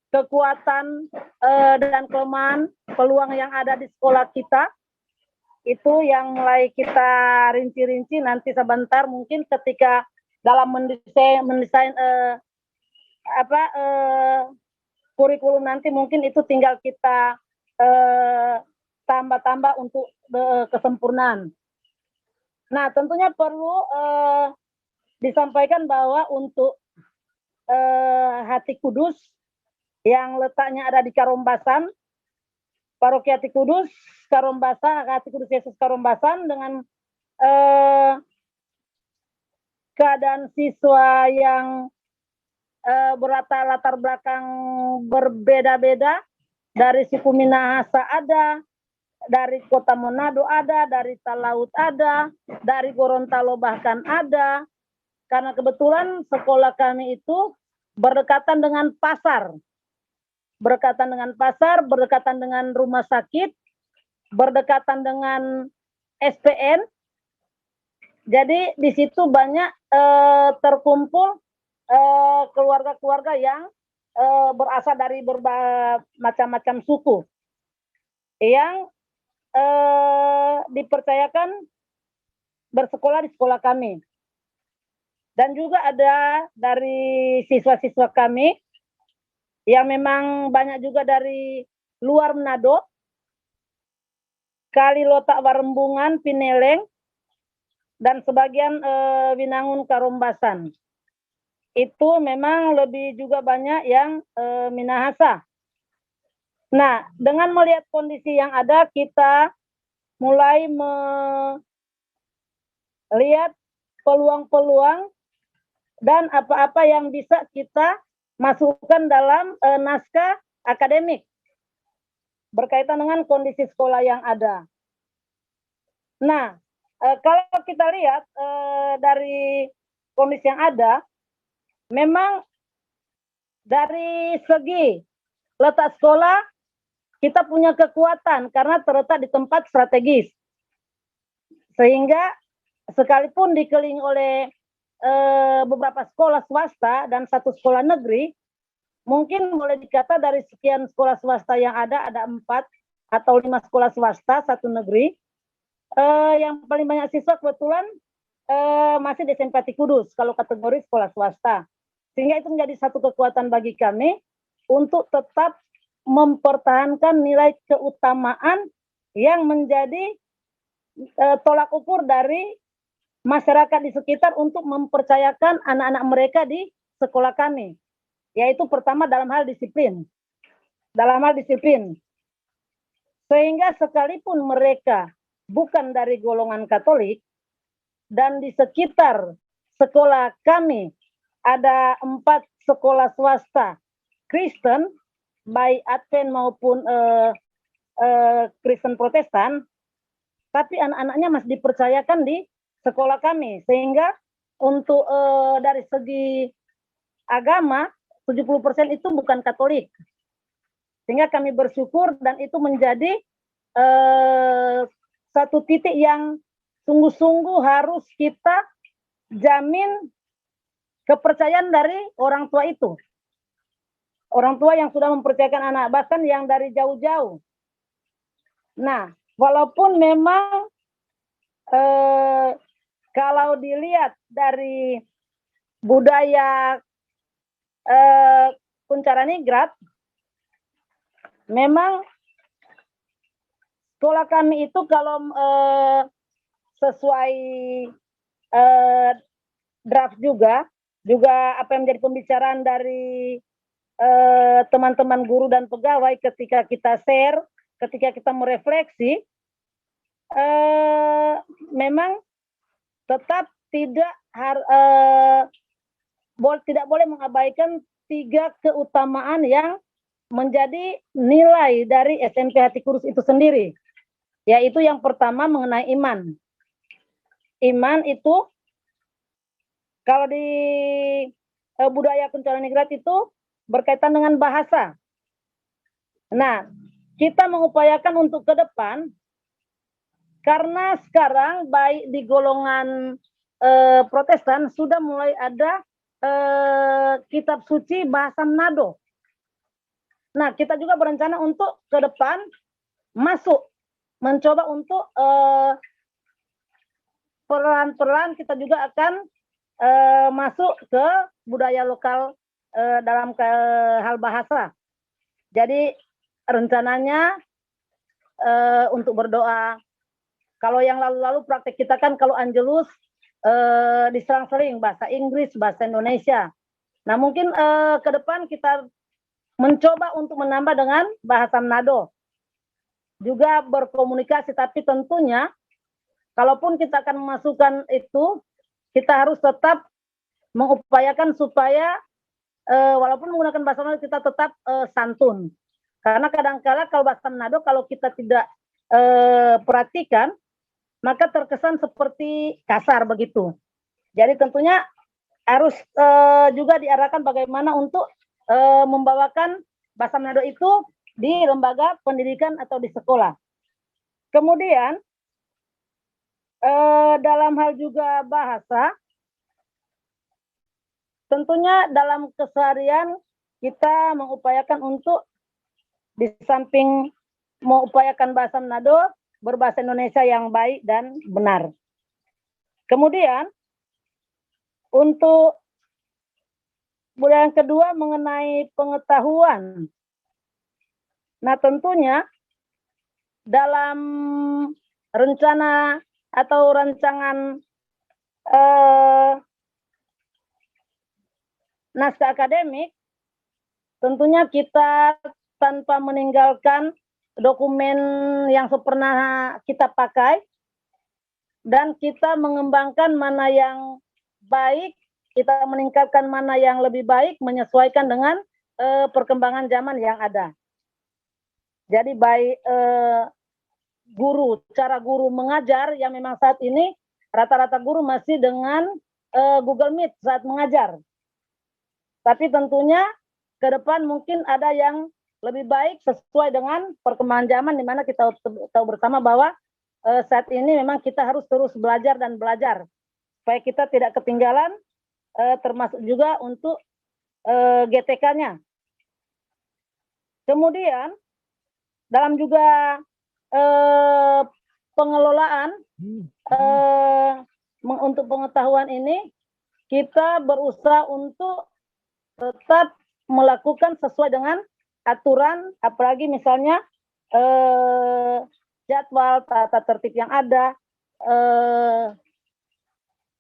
kekuatan dan kelemahan, peluang yang ada di sekolah kita, itu yang mulai kita rinci-rinci. Nanti sebentar mungkin ketika dalam mendesain kurikulum nanti, mungkin itu tinggal kita tambah-tambah untuk kesempurnaan. Nah, tentunya perlu disampaikan bahwa untuk Hati Kudus yang letaknya ada di Karombasan, Paroki Hati Kudus Karombasan, Hati Kudus Yesus Karombasan dengan keadaan siswa yang berlatar belakang berbeda-beda, dari suku Minahasa ada, dari kota Manado ada, dari Talaut ada, dari Gorontalo bahkan ada. Karena kebetulan sekolah kami itu berdekatan dengan pasar. Berdekatan dengan pasar, berdekatan dengan rumah sakit, berdekatan dengan SPN. Jadi di situ banyak terkumpul keluarga-keluarga yang berasal dari macam-macam suku yang dipercayakan bersekolah di sekolah kami. Dan juga ada dari siswa-siswa kami yang memang banyak juga dari luar Manado, Kalilotak Warembungan, Pineleng, dan sebagian Winangun Karombasan. Itu memang lebih juga banyak yang Minahasa. Nah, dengan melihat kondisi yang ada, kita mulai melihat peluang-peluang dan apa-apa yang bisa kita masukkan dalam naskah akademik berkaitan dengan kondisi sekolah yang ada. Nah, kalau kita lihat dari kondisi yang ada, memang dari segi letak sekolah kita punya kekuatan karena terletak di tempat strategis. Sehingga sekalipun dikelilingi oleh beberapa sekolah swasta dan satu sekolah negeri, mungkin boleh dikata dari sekian sekolah swasta yang ada 4 atau 5 sekolah swasta, 1 negeri. Yang paling banyak siswa kebetulan masih di SMP Hati Kudus kalau kategori sekolah swasta. Sehingga itu menjadi satu kekuatan bagi kami untuk tetap mempertahankan nilai keutamaan yang menjadi tolak ukur dari masyarakat di sekitar untuk mempercayakan anak-anak mereka di sekolah kami. Yaitu pertama dalam hal disiplin. Dalam hal disiplin. Sehingga sekalipun mereka bukan dari golongan Katolik, dan di sekitar sekolah kami ada 4 sekolah swasta Kristen, baik Advent maupun Kristen Protestan, tapi anak-anaknya masih dipercayakan di sekolah kami, sehingga untuk dari segi agama 70% itu bukan Katolik, sehingga kami bersyukur dan itu menjadi satu titik yang sungguh-sungguh harus kita jamin kepercayaan dari orang tua itu, orang tua yang sudah mempercayakan anak, bahkan yang dari jauh-jauh. Nah, walaupun memang kalau dilihat dari budaya Kuncaranigrat, memang sekolah kami itu kalau sesuai draft juga apa yang menjadi pembicaraan dari teman-teman guru dan pegawai ketika kita share, ketika kita merefleksi, memang tetap tidak boleh mengabaikan 3 keutamaan yang menjadi nilai dari SMP Hati Kudus itu sendiri. Yaitu yang pertama mengenai iman. Iman itu kalau di budaya Kuncaranigrat itu berkaitan dengan bahasa. Nah, kita mengupayakan untuk ke depan, karena sekarang baik di golongan Protestan sudah mulai ada kitab suci bahasa Manado. Nah, kita juga berencana untuk ke depan mencoba untuk pelan-pelan kita juga akan masuk ke budaya lokal dalam hal bahasa. Jadi rencananya untuk berdoa. Kalau yang lalu-lalu praktek kita kan kalau Angelus diserang-sering bahasa Inggris, bahasa Indonesia. Nah, mungkin ke depan kita mencoba untuk menambah dengan bahasa Manado. juga berkomunikasi, tapi tentunya kalaupun kita akan memasukkan itu, kita harus tetap mengupayakan supaya walaupun menggunakan bahasa Manado kita tetap santun. Karena kadang-kala kalau bahasa Manado kalau kita tidak perhatikan, maka terkesan seperti kasar begitu. Jadi tentunya harus juga diarahkan bagaimana untuk membawakan bahasa Manado itu di lembaga pendidikan atau di sekolah. Kemudian dalam hal juga bahasa, tentunya dalam keseharian kita mengupayakan untuk di samping mengupayakan bahasa Manado, berbahasa Indonesia yang baik dan benar. Kemudian untuk budaya yang kedua mengenai pengetahuan. Nah tentunya dalam rencana atau rancangan naskah akademik, tentunya kita tanpa meninggalkan dokumen yang pernah kita pakai, dan kita mengembangkan mana yang baik, kita meningkatkan mana yang lebih baik, menyesuaikan dengan perkembangan zaman yang ada. Jadi baik guru, cara guru mengajar yang memang saat ini rata-rata guru masih dengan Google Meet saat mengajar. Tapi tentunya ke depan mungkin ada yang lebih baik sesuai dengan perkembangan zaman, di mana kita tahu bersama bahwa saat ini memang kita harus terus belajar dan belajar supaya kita tidak ketinggalan, termasuk juga untuk GTK-nya. Kemudian dalam juga pengelolaan untuk pengetahuan ini, kita berusaha untuk tetap melakukan sesuai dengan aturan, apalagi misalnya jadwal tata tertib yang ada,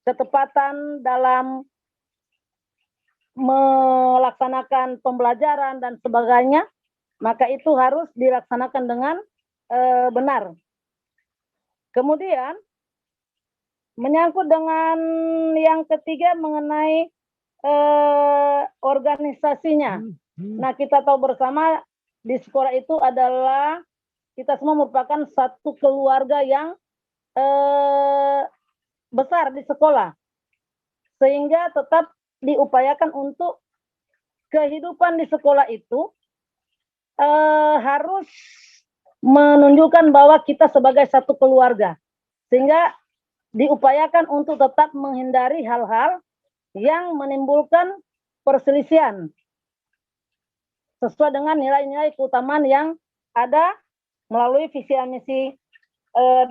ketepatan dalam melaksanakan pembelajaran dan sebagainya, maka itu harus dilaksanakan dengan benar. Kemudian menyangkut dengan yang ketiga mengenai organisasinya. Nah, kita tahu bersama di sekolah itu adalah kita semua merupakan satu keluarga yang besar di sekolah, sehingga tetap diupayakan untuk kehidupan di sekolah itu harus menunjukkan bahwa kita sebagai satu keluarga, sehingga diupayakan untuk tetap menghindari hal-hal yang menimbulkan perselisihan sesuai dengan nilai-nilai keutamaan yang ada melalui visi misi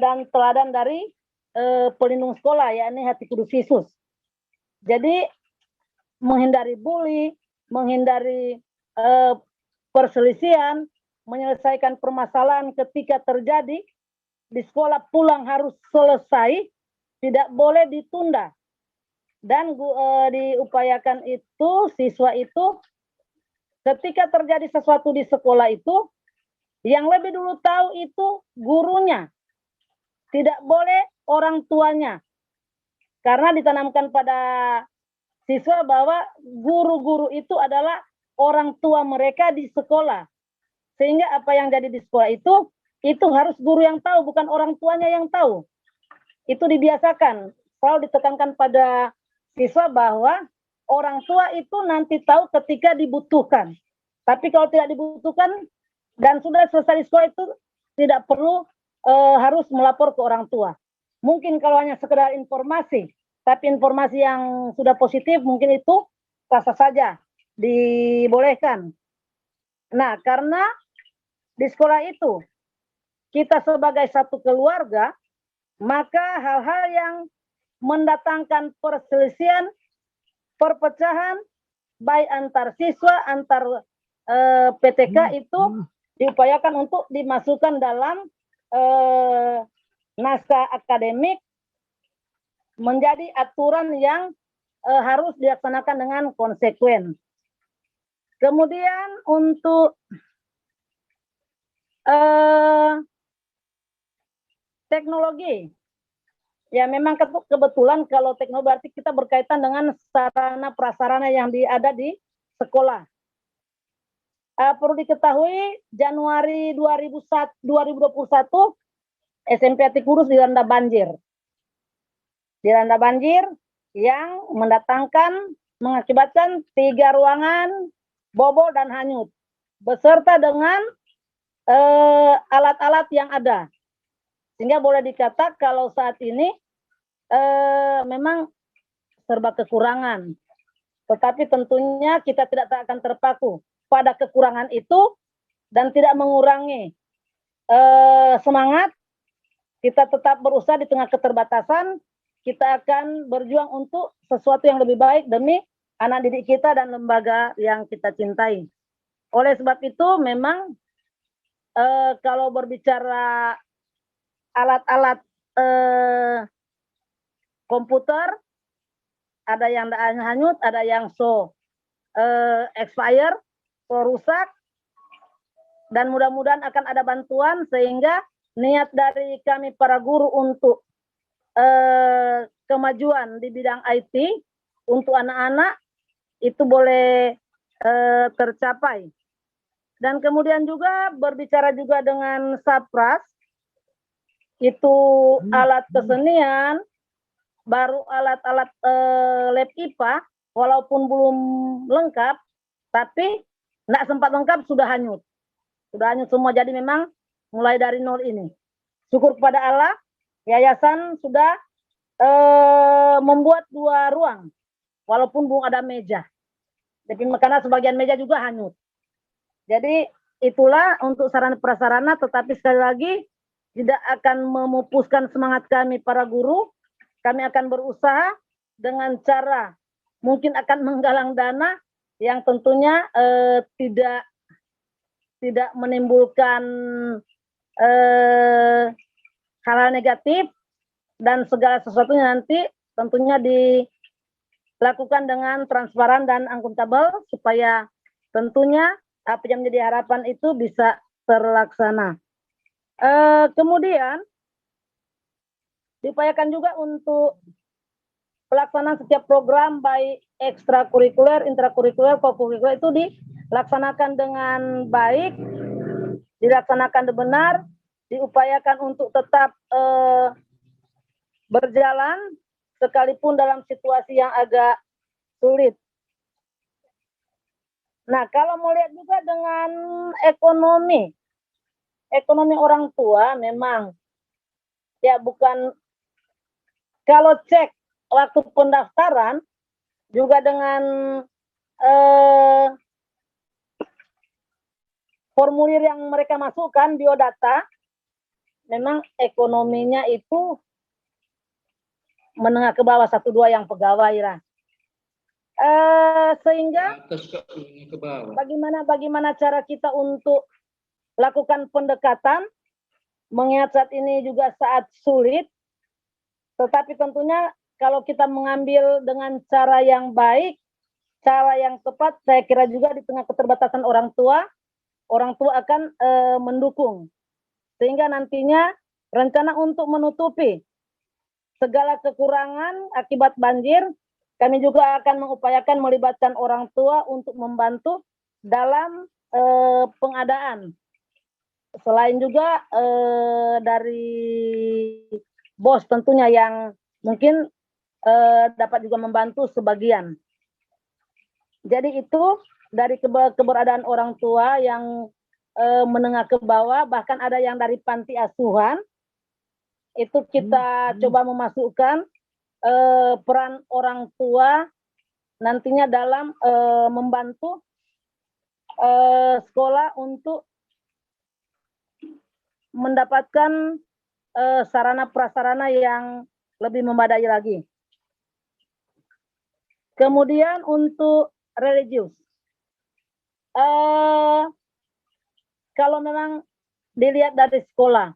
dan teladan dari pelindung sekolah, yakni Hati Kudus Yesus. Jadi menghindari bully, menghindari perselisihan, menyelesaikan permasalahan ketika terjadi di sekolah, pulang harus selesai, tidak boleh ditunda. Dan diupayakan itu siswa itu ketika terjadi sesuatu di sekolah itu, yang lebih dulu tahu itu gurunya, tidak boleh orang tuanya, karena ditanamkan pada siswa bahwa guru-guru itu adalah orang tua mereka di sekolah, sehingga apa yang jadi di sekolah itu harus guru yang tahu, bukan orang tuanya yang tahu. Itu dibiasakan, selalu ditekankan pada siswa bahwa orang tua itu nanti tahu ketika dibutuhkan. Tapi kalau tidak dibutuhkan dan sudah selesai di sekolah itu tidak perlu harus melapor ke orang tua. Mungkin kalau hanya sekedar informasi, tapi informasi yang sudah positif mungkin itu sah saja dibolehkan. Nah, karena di sekolah itu kita sebagai satu keluarga, maka hal-hal yang mendatangkan perselisihan, perpecahan, baik antar siswa, antar PTK itu diupayakan untuk dimasukkan dalam naskah akademik menjadi aturan yang harus dilaksanakan dengan konsekuen. Kemudian untuk teknologi. Ya memang kebetulan kalau teknologi berarti kita berkaitan dengan sarana prasarana yang ada di sekolah. Perlu diketahui Januari 2021 SMP Ati Kudus dilanda banjir. Dilanda banjir yang mengakibatkan 3 ruangan bobol dan hanyut beserta dengan alat-alat yang ada. Sehingga boleh dikatakan kalau saat ini memang serba kekurangan. Tetapi tentunya kita tidak akan terpaku pada kekurangan itu dan tidak mengurangi semangat. Kita tetap berusaha di tengah keterbatasan. Kita akan berjuang untuk sesuatu yang lebih baik demi anak didik kita dan lembaga yang kita cintai. Oleh sebab itu memang kalau berbicara alat-alat komputer, ada yang hanyut, ada yang expire, rusak, dan mudah-mudahan akan ada bantuan sehingga niat dari kami para guru untuk kemajuan di bidang IT untuk anak-anak itu boleh tercapai. Dan kemudian juga berbicara juga dengan Sapras, itu alat kesenian, baru alat-alat lab IPA, walaupun belum lengkap, tapi tidak sempat lengkap sudah hanyut. Sudah hanyut semua, jadi memang mulai dari nol ini. Syukur kepada Allah, yayasan sudah membuat 2 ruang, walaupun belum ada meja. Tapi karena sebagian meja juga hanyut. Jadi itulah untuk sarana prasarana, tetapi sekali lagi tidak akan memupuskan semangat kami para guru. Kami akan berusaha dengan cara mungkin akan menggalang dana yang tentunya tidak menimbulkan hal-hal negatif, dan segala sesuatunya nanti tentunya dilakukan dengan transparan dan akuntabel supaya tentunya apa yang menjadi harapan itu bisa terlaksana. Kemudian diupayakan juga untuk pelaksanaan setiap program baik ekstrakurikuler, intrakurikuler, kokurikuler itu dilaksanakan dengan baik, dilaksanakan benar, diupayakan untuk tetap berjalan sekalipun dalam situasi yang agak sulit. Nah, kalau mau lihat juga dengan ekonomi orang tua memang ya bukan, kalau cek waktu pendaftaran juga dengan formulir yang mereka masukkan biodata, memang ekonominya itu menengah ke bawah, 1-2 yang pegawai lah. Sehingga bagaimana cara kita untuk lakukan pendekatan, mengingat saat ini juga saat sulit, tetapi tentunya kalau kita mengambil dengan cara yang baik, cara yang tepat, saya kira juga di tengah keterbatasan orang tua akan mendukung. Sehingga nantinya rencana untuk menutupi segala kekurangan akibat banjir, kami juga akan mengupayakan melibatkan orang tua untuk membantu dalam pengadaan. Selain juga dari BOS tentunya yang mungkin dapat juga membantu sebagian. Jadi itu dari keberadaan orang tua yang menengah ke bawah, bahkan ada yang dari panti asuhan, itu kita coba memasukkan peran orang tua nantinya dalam membantu sekolah untuk mendapatkan sarana prasarana yang lebih memadai lagi. Kemudian untuk religius, kalau memang dilihat dari sekolah,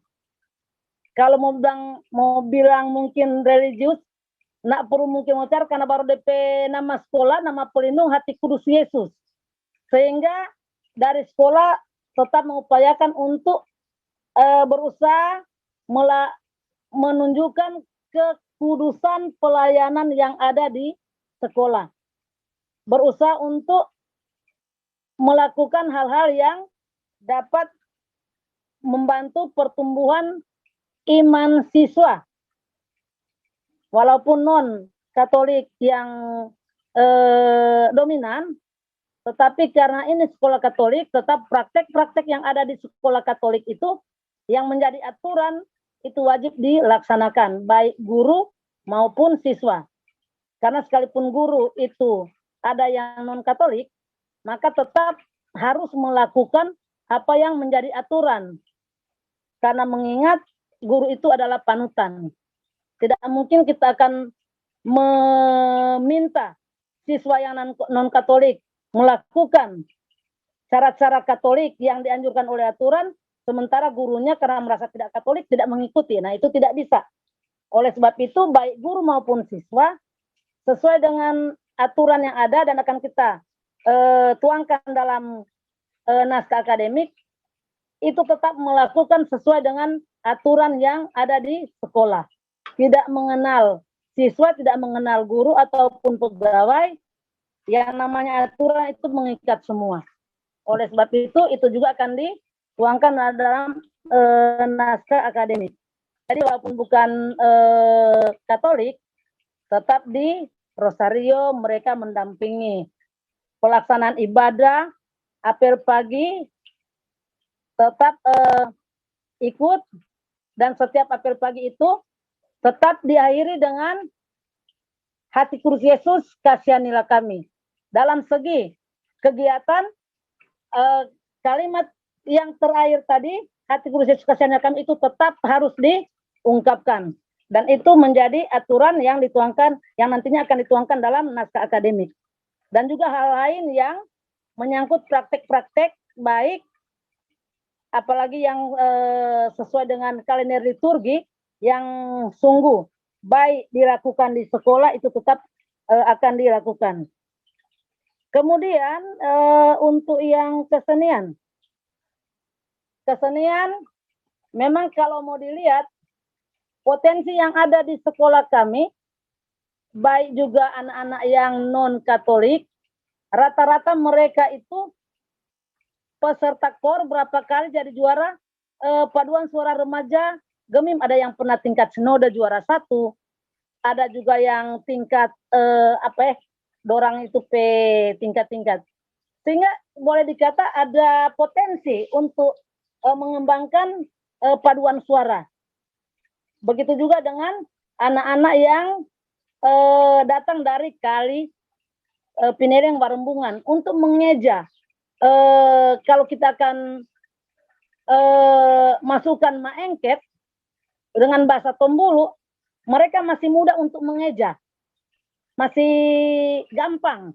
kalau mau bilang mungkin religius, nak perlu mungkin mengucap karena baru DP nama sekolah, nama pelindung Hati Kudus Yesus. Sehingga dari sekolah tetap mengupayakan untuk berusaha menunjukkan kekudusan pelayanan yang ada di sekolah. Berusaha untuk melakukan hal-hal yang dapat membantu pertumbuhan iman siswa. Walaupun non-Katolik yang dominan, tetapi karena ini sekolah Katolik, tetap praktek-praktek yang ada di sekolah Katolik itu yang menjadi aturan itu wajib dilaksanakan, baik guru maupun siswa. Karena sekalipun guru itu ada yang non-Katolik, maka tetap harus melakukan apa yang menjadi aturan. Karena mengingat guru itu adalah panutan. Tidak mungkin kita akan meminta siswa yang non-Katolik melakukan cara-cara Katolik yang dianjurkan oleh aturan, sementara gurunya karena merasa tidak Katolik tidak mengikuti. Nah, itu tidak bisa. Oleh sebab itu, baik guru maupun siswa sesuai dengan aturan yang ada dan akan kita tuangkan dalam naskah akademik, itu tetap melakukan sesuai dengan aturan yang ada di sekolah. Tidak mengenal siswa, tidak mengenal guru ataupun pegawai, yang namanya aturan itu mengikat semua. Oleh sebab itu juga akan dituangkan dalam naskah akademik. Jadi walaupun bukan Katolik, tetap di Rosario mereka mendampingi pelaksanaan ibadah, apel pagi, tetap ikut, dan setiap apel pagi itu tetap diakhiri dengan hati Kristus Yesus, kasihanilah kami. Dalam segi kegiatan, kalimat yang terakhir tadi, hati Kristus Yesus, kasihanilah kami, itu tetap harus diungkapkan. Dan itu menjadi aturan yang dituangkan, yang nantinya akan dituangkan dalam naskah akademik. Dan juga hal lain yang menyangkut praktek-praktek baik, apalagi yang sesuai dengan kalender liturgi, yang sungguh baik dilakukan di sekolah itu tetap akan dilakukan. Kemudian untuk yang kesenian memang kalau mau dilihat potensi yang ada di sekolah kami, baik juga anak-anak yang non-Katolik, rata-rata mereka itu peserta KOR berapa kali jadi juara paduan suara remaja Gemim, ada yang pernah tingkat sinode juara 1, ada juga yang tingkat dorang itu tingkat-tingkat. Sehingga boleh dikata ada potensi untuk mengembangkan paduan suara. Begitu juga dengan anak-anak yang datang dari Kali Pinerang Warembungan untuk mengeja. Kalau kita akan masukkan maengket dengan bahasa Tombulu, mereka masih muda untuk mengeja, masih gampang,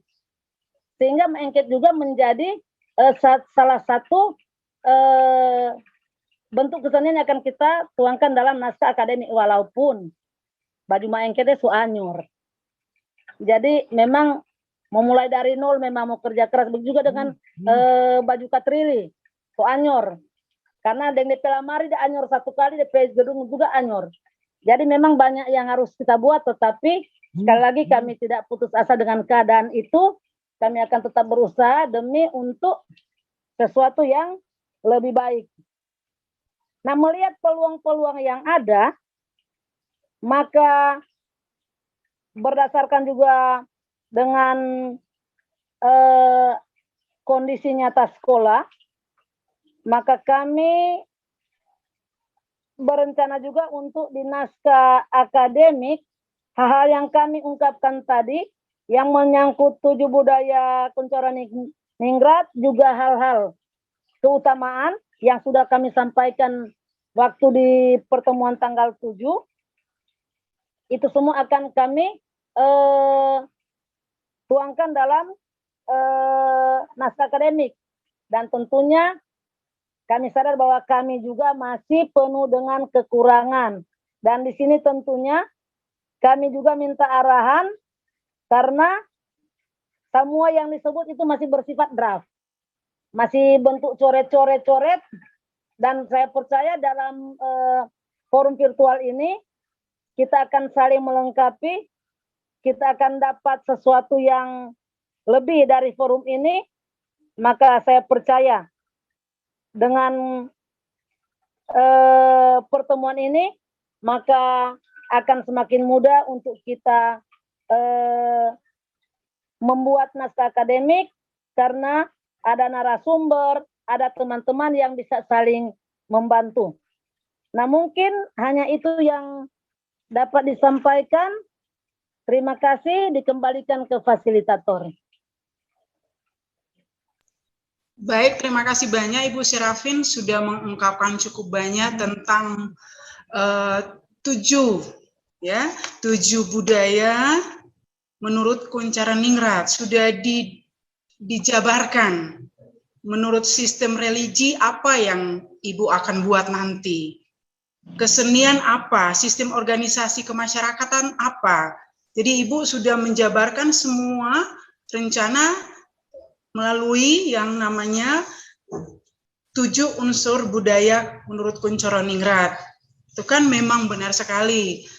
sehingga maengket juga menjadi salah satu bentuk kesenian yang akan kita tuangkan dalam naskah akademik, walaupun baju maengketnya suanyur. Jadi memang memulai dari nol, memang mau kerja keras. Begitu juga dengan baju katrili suanyur. Karena dengan DP lamari dia anyor 1 kali, DP gedung juga anyor. Jadi memang banyak yang harus kita buat, tetapi sekali lagi kami tidak putus asa dengan keadaan itu. Kami akan tetap berusaha demi untuk sesuatu yang lebih baik. Nah, melihat peluang-peluang yang ada, maka berdasarkan juga dengan kondisi nyata sekolah, maka kami berencana juga untuk di naskah akademik hal-hal yang kami ungkapkan tadi yang menyangkut 7 budaya Kuncoro Ningrat, juga hal-hal keutamaan yang sudah kami sampaikan waktu di pertemuan tanggal 7, itu semua akan kami tuangkan dalam naskah akademik. Dan tentunya kami sadar bahwa kami juga masih penuh dengan kekurangan. Dan di sini tentunya kami juga minta arahan, karena semua yang disebut itu masih bersifat draft. Masih bentuk coret-coret-coret. Dan saya percaya dalam forum virtual ini kita akan saling melengkapi, kita akan dapat sesuatu yang lebih dari forum ini, maka saya percaya dengan pertemuan ini, maka akan semakin mudah untuk kita membuat naskah akademik, karena ada narasumber, ada teman-teman yang bisa saling membantu. Nah, mungkin hanya itu yang dapat disampaikan. Terima kasih, dikembalikan ke fasilitator. Baik, terima kasih banyak Ibu Serafin sudah mengungkapkan cukup banyak tentang 7 budaya menurut Kunchara Ningrat, sudah dijabarkan menurut sistem religi apa yang Ibu akan buat nanti. Kesenian apa, sistem organisasi kemasyarakatan apa. Jadi Ibu sudah menjabarkan semua rencana melalui yang namanya 7 unsur budaya menurut Kunchara Ningrat. Itu kan memang benar sekali.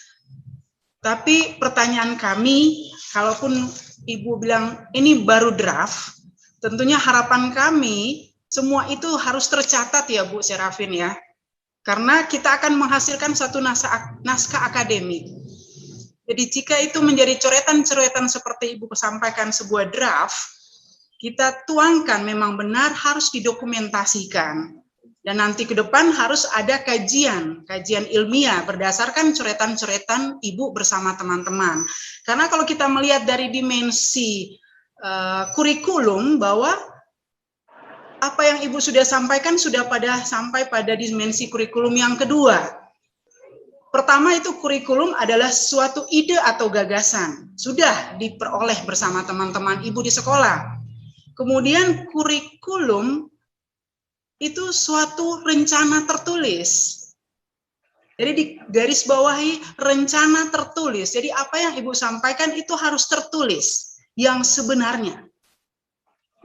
Tapi pertanyaan kami, kalaupun Ibu bilang ini baru draft, tentunya harapan kami semua itu harus tercatat ya Bu Serafin ya. Karena kita akan menghasilkan satu naskah akademik. Jadi jika itu menjadi coretan-coretan seperti Ibu sampaikan sebuah draft, kita tuangkan memang benar harus didokumentasikan. Dan nanti ke depan harus ada kajian ilmiah berdasarkan coretan-coretan Ibu bersama teman-teman. Karena kalau kita melihat dari dimensi kurikulum, bahwa apa yang Ibu sudah sampaikan sudah sampai pada dimensi kurikulum yang kedua. Pertama itu kurikulum adalah suatu ide atau gagasan. Sudah diperoleh bersama teman-teman Ibu di sekolah. Kemudian kurikulum itu suatu rencana tertulis. Jadi di garis bawahi rencana tertulis. Jadi apa yang Ibu sampaikan itu harus tertulis yang sebenarnya.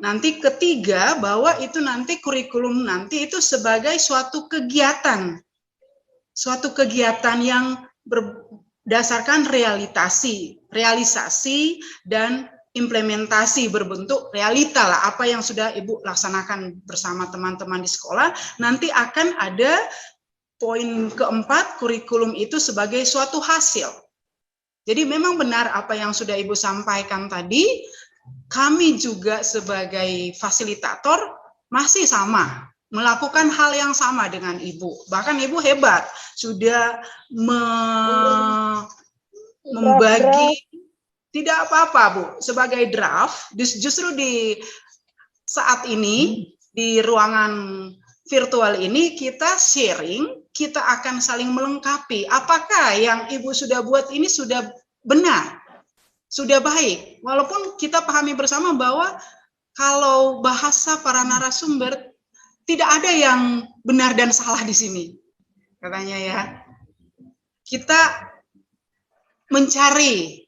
Nanti ketiga, bahwa itu nanti kurikulum nanti itu sebagai suatu kegiatan. Suatu kegiatan yang berdasarkan realisasi dan implementasi berbentuk realita lah, apa yang sudah Ibu laksanakan bersama teman-teman di sekolah. Nanti akan ada poin keempat, kurikulum itu sebagai suatu hasil. Jadi memang benar apa yang sudah Ibu sampaikan tadi, kami juga sebagai fasilitator masih sama, melakukan hal yang sama dengan Ibu. Bahkan Ibu hebat, sudah membagi. Tidak apa-apa Bu, sebagai draft, justru di saat ini, di ruangan virtual ini, kita sharing, kita akan saling melengkapi. Apakah yang Ibu sudah buat ini sudah benar, sudah baik. Walaupun kita pahami bersama bahwa kalau bahasa para narasumber, tidak ada yang benar dan salah di sini. Katanya ya, kita mencari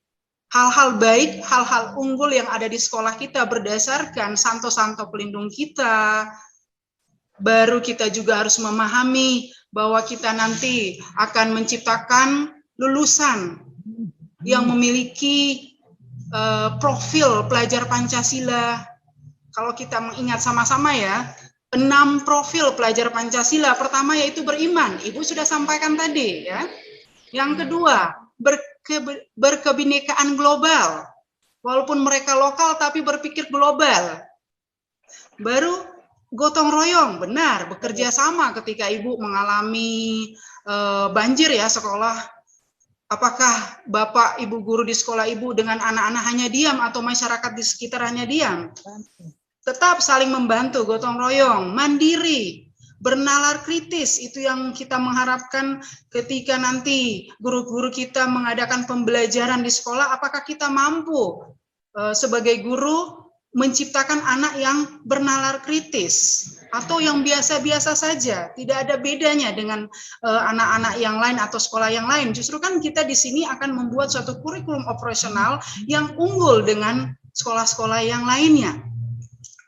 hal-hal baik, hal-hal unggul yang ada di sekolah kita berdasarkan santo-santo pelindung kita. Baru kita juga harus memahami bahwa kita nanti akan menciptakan lulusan yang memiliki profil pelajar Pancasila. Kalau kita mengingat sama-sama ya, 6 profil pelajar Pancasila. Pertama yaitu beriman, Ibu sudah sampaikan tadi ya. Yang kedua, berkebinekaan global, walaupun mereka lokal tapi berpikir global. Baru gotong royong, benar, bekerja sama ketika Ibu mengalami banjir ya sekolah. Apakah Bapak Ibu guru di sekolah Ibu dengan anak-anak hanya diam atau masyarakat di sekitar hanya diam? Tetap saling membantu, gotong royong, mandiri, bernalar kritis, itu yang kita mengharapkan ketika nanti guru-guru kita mengadakan pembelajaran di sekolah, apakah kita mampu sebagai guru menciptakan anak yang bernalar kritis, atau yang biasa-biasa saja, tidak ada bedanya dengan anak-anak yang lain atau sekolah yang lain. Justru kan kita di sini akan membuat suatu kurikulum operasional yang unggul dengan sekolah-sekolah yang lainnya.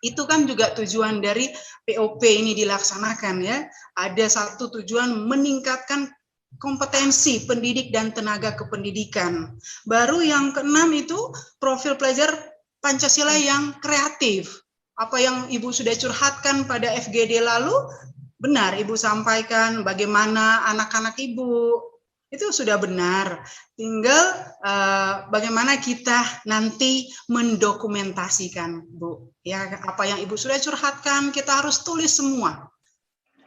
Itu kan juga tujuan dari POP ini dilaksanakan ya. Ada satu tujuan meningkatkan kompetensi pendidik dan tenaga kependidikan. Baru yang keenam itu profil pelajar Pancasila yang kreatif. Apa yang Ibu sudah curhatkan pada FGD lalu, benar Ibu sampaikan bagaimana anak-anak Ibu, itu sudah benar. Tinggal bagaimana kita nanti mendokumentasikan, Bu. Ya, apa yang Ibu sudah curhatkan kita harus tulis semua.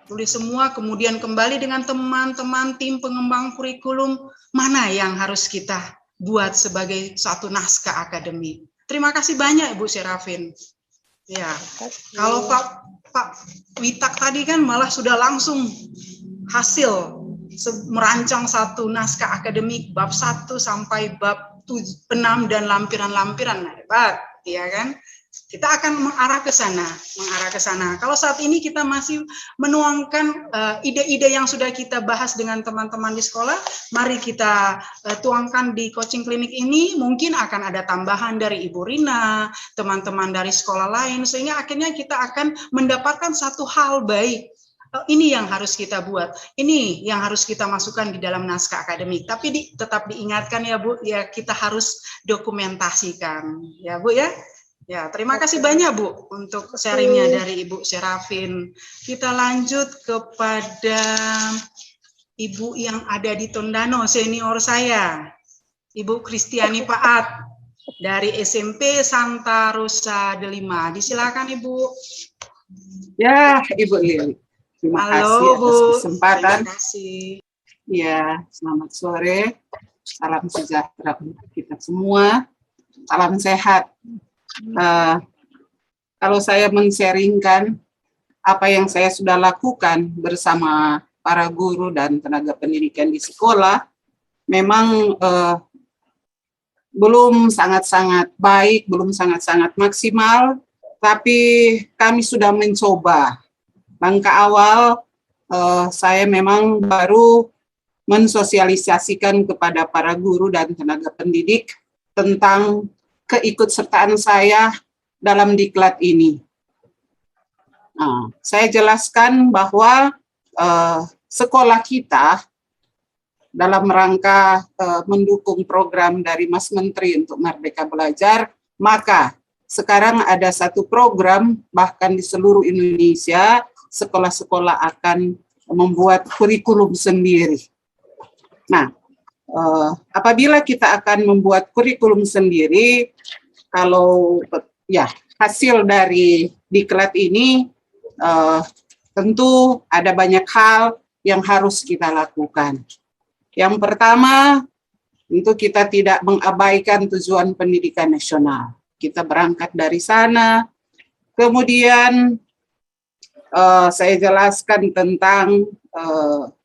Tulis semua, kemudian kembali dengan teman-teman tim pengembang kurikulum, mana yang harus kita buat sebagai satu naskah akademik. Terima kasih banyak Ibu Serafin. Ya, kalau Pak Witak tadi kan malah sudah langsung hasil merancang satu naskah akademik bab 1 sampai bab 6 dan lampiran-lampiran. Nah, hebat, ya kan? Kita akan mengarah ke sana, Kalau saat ini kita masih menuangkan ide-ide yang sudah kita bahas dengan teman-teman di sekolah, mari kita tuangkan di coaching klinik ini. Mungkin akan ada tambahan dari Ibu Rina, teman-teman dari sekolah lain, sehingga akhirnya kita akan mendapatkan satu hal baik. Ini yang harus kita buat, ini yang harus kita masukkan di dalam naskah akademik. Tapi tetap diingatkan ya Bu, ya kita harus dokumentasikan, ya Bu ya. Ya, terima kasih banyak Bu untuk sharingnya dari Ibu Serafin. Kita lanjut kepada Ibu yang ada di Tondano, senior saya, Ibu Kristiani Paat dari SMP Santa Rosa de Lima. Disilakan Ibu. Ya, Ibu Lili. Terima kasih atas kesempatan. Terima kasih. Ya, selamat sore. Salam sejahtera untuk kita semua. Salam sehat. Kalau saya men-sharingkan apa yang saya sudah lakukan bersama para guru dan tenaga pendidikan di sekolah, memang belum sangat-sangat baik, belum sangat-sangat maksimal, tapi kami sudah mencoba. Langkah awal saya memang baru mensosialisasikan kepada para guru dan tenaga pendidik tentang keikutsertaan saya dalam diklat ini. Nah, saya jelaskan bahwa sekolah kita dalam rangka mendukung program dari Mas Menteri untuk Merdeka Belajar, maka sekarang ada satu program, bahkan di seluruh Indonesia, sekolah-sekolah akan membuat kurikulum sendiri. Nah, apabila kita akan membuat kurikulum sendiri, kalau ya hasil dari diklat ini tentu ada banyak hal yang harus kita lakukan. Yang pertama, tentu kita tidak mengabaikan tujuan pendidikan nasional. Kita berangkat dari sana, kemudian saya jelaskan tentang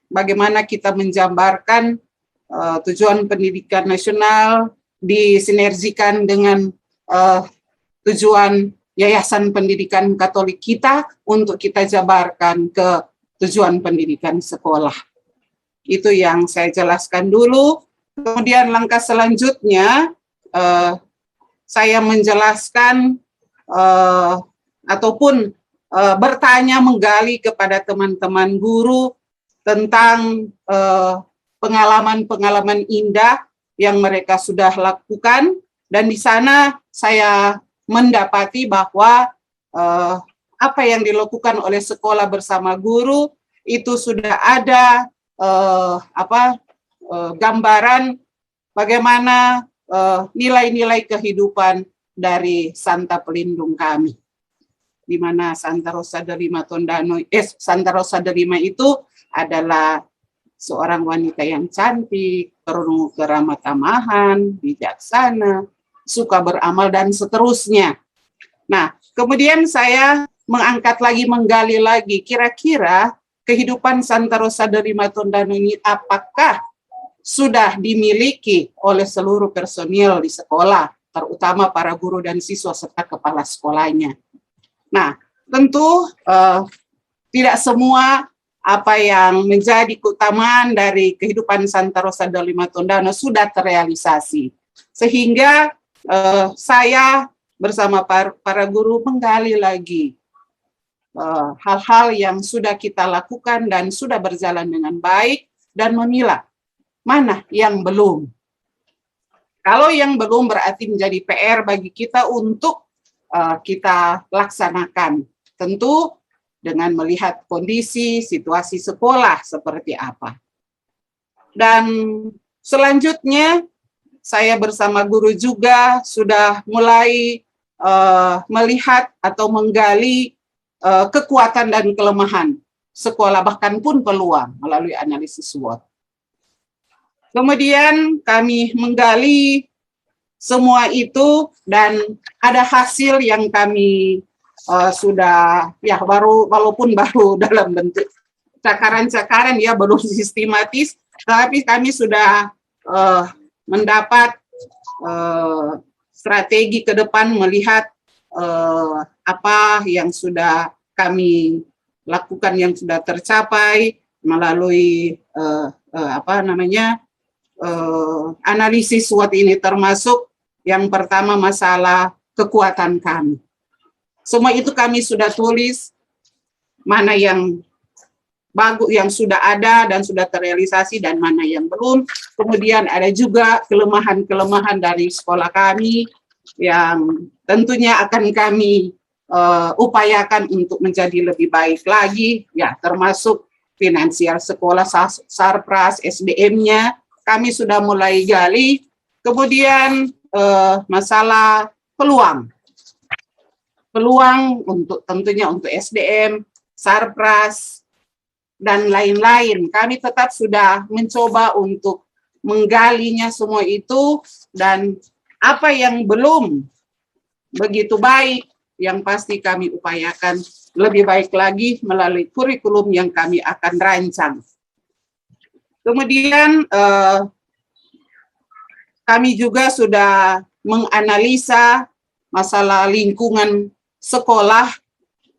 bagaimana kita menjabarkan tujuan pendidikan nasional disinergikan dengan tujuan Yayasan Pendidikan Katolik kita untuk kita jabarkan ke tujuan pendidikan sekolah. Itu yang saya jelaskan dulu. Kemudian langkah selanjutnya saya menjelaskan ataupun bertanya menggali kepada teman-teman guru tentang pengalaman-pengalaman indah yang mereka sudah lakukan, dan di sana saya mendapati bahwa apa yang dilakukan oleh sekolah bersama guru itu sudah ada gambaran bagaimana nilai-nilai kehidupan dari Santa Pelindung kami, di mana Santa Rosa de Lima Tondano, Santa Rosa de Lima itu adalah seorang wanita yang cantik, penuh keramah tamahan, bijaksana, suka beramal, dan seterusnya. Nah, kemudian saya menggali lagi, kira-kira kehidupan Santa Rosa de Lima Tondano ini apakah sudah dimiliki oleh seluruh personil di sekolah, terutama para guru dan siswa serta kepala sekolahnya. Nah, tentu tidak semua apa yang menjadi keutamaan dari kehidupan Santa Rosa de Lima Tondano sudah terrealisasi. Sehingga saya bersama para guru menggali lagi hal-hal yang sudah kita lakukan dan sudah berjalan dengan baik, dan memilah mana yang belum. Kalau yang belum berarti menjadi PR bagi kita untuk kita laksanakan. Tentu dengan melihat kondisi, situasi sekolah seperti apa. Dan selanjutnya, saya bersama guru juga sudah mulai melihat atau menggali kekuatan dan kelemahan sekolah, bahkan pun peluang melalui analisis SWOT. Kemudian kami menggali semua itu dan ada hasil yang kami sudah, ya walaupun baru dalam bentuk cakaran-cakaran, ya belum sistematis, tapi kami sudah mendapat strategi ke depan melihat apa yang sudah kami lakukan yang sudah tercapai melalui analisis SWOT ini, termasuk yang pertama masalah kekuatan kami. Semua itu kami sudah tulis, mana yang bagus, yang sudah ada dan sudah terrealisasi dan mana yang belum. Kemudian ada juga kelemahan-kelemahan dari sekolah kami yang tentunya akan kami upayakan untuk menjadi lebih baik lagi, ya termasuk finansial sekolah, sarpras, SDM-nya, kami sudah mulai gali. Kemudian masalah peluang untuk tentunya untuk SDM, sarpras, dan lain-lain. Kami tetap sudah mencoba untuk menggalinya semua itu, dan apa yang belum begitu baik, yang pasti kami upayakan lebih baik lagi melalui kurikulum yang kami akan rancang. Kemudian kami juga sudah menganalisa masalah lingkungan sekolah,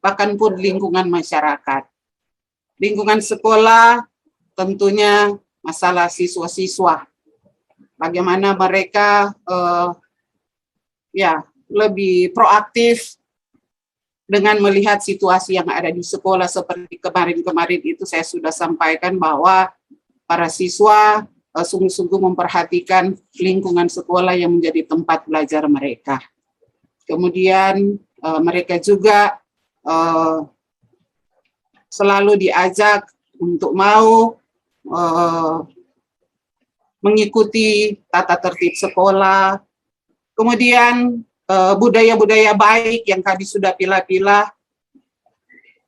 bahkan pun lingkungan masyarakat. Lingkungan sekolah tentunya masalah siswa-siswa. Bagaimana mereka lebih proaktif dengan melihat situasi yang ada di sekolah. Seperti kemarin-kemarin itu saya sudah sampaikan bahwa para siswa sungguh-sungguh memperhatikan lingkungan sekolah yang menjadi tempat belajar mereka. Kemudian mereka juga selalu diajak untuk mau mengikuti tata tertib sekolah. Kemudian budaya-budaya baik yang kami sudah pilah-pilah,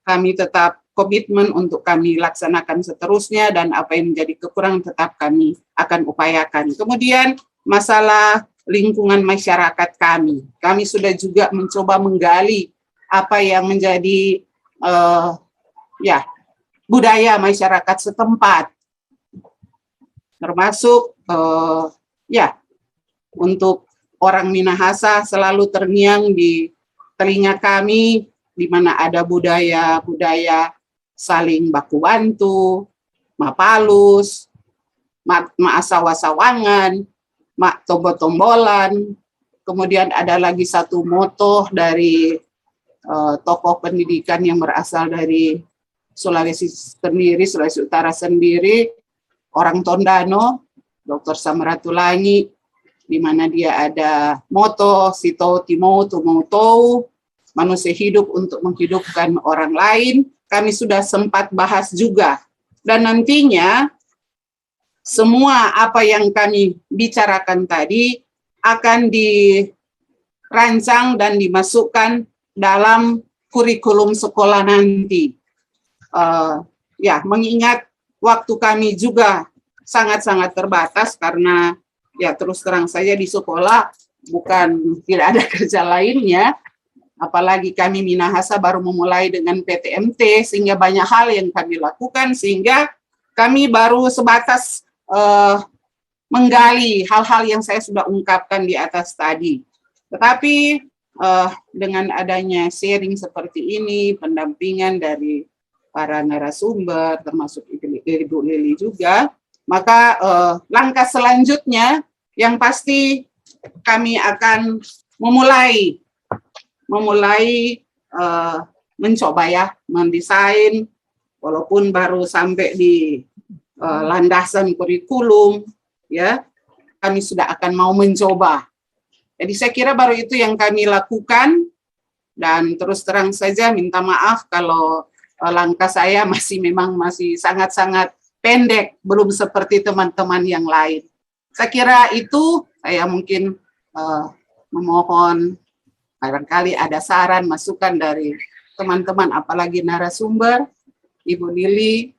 kami tetap komitmen untuk kami laksanakan seterusnya, dan apa yang menjadi kekurangan tetap kami akan upayakan. Kemudian masalah lingkungan masyarakat kami sudah juga mencoba menggali apa yang menjadi budaya masyarakat setempat, termasuk untuk orang Minahasa selalu terngiang di telinga kami, di mana ada budaya saling baku bantu, mapalus, maasawasawangan, mak tombol-tombolan. Kemudian ada lagi satu moto dari tokoh pendidikan yang berasal dari Sulawesi Utara sendiri, orang Tondano, Dr. Samratulangi, di mana dia ada moto Sito Timo Tumautou, manusia hidup untuk menghidupkan orang lain. Kami sudah sempat bahas juga, dan nantinya semua apa yang kami bicarakan tadi akan dirancang dan dimasukkan dalam kurikulum sekolah nanti. Mengingat waktu kami juga sangat-sangat terbatas, karena terus terang saja di sekolah bukan tidak ada kerja lainnya, apalagi kami Minahasa baru memulai dengan PTMT, sehingga banyak hal yang kami lakukan, sehingga kami baru sebatas menggali hal-hal yang saya sudah ungkapkan di atas tadi. Tetapi dengan adanya sharing seperti ini, pendampingan dari para narasumber, termasuk Ibu Lili juga, maka langkah selanjutnya yang pasti kami akan memulai mencoba mendesain, walaupun baru sampai di landasan kurikulum, ya, kami sudah akan mau mencoba. Jadi saya kira baru itu yang kami lakukan, dan terus terang saja minta maaf kalau langkah saya masih sangat-sangat pendek, belum seperti teman-teman yang lain. Saya kira itu, saya mungkin memohon barangkali ada saran, masukan dari teman-teman, apalagi narasumber, Ibu Lili,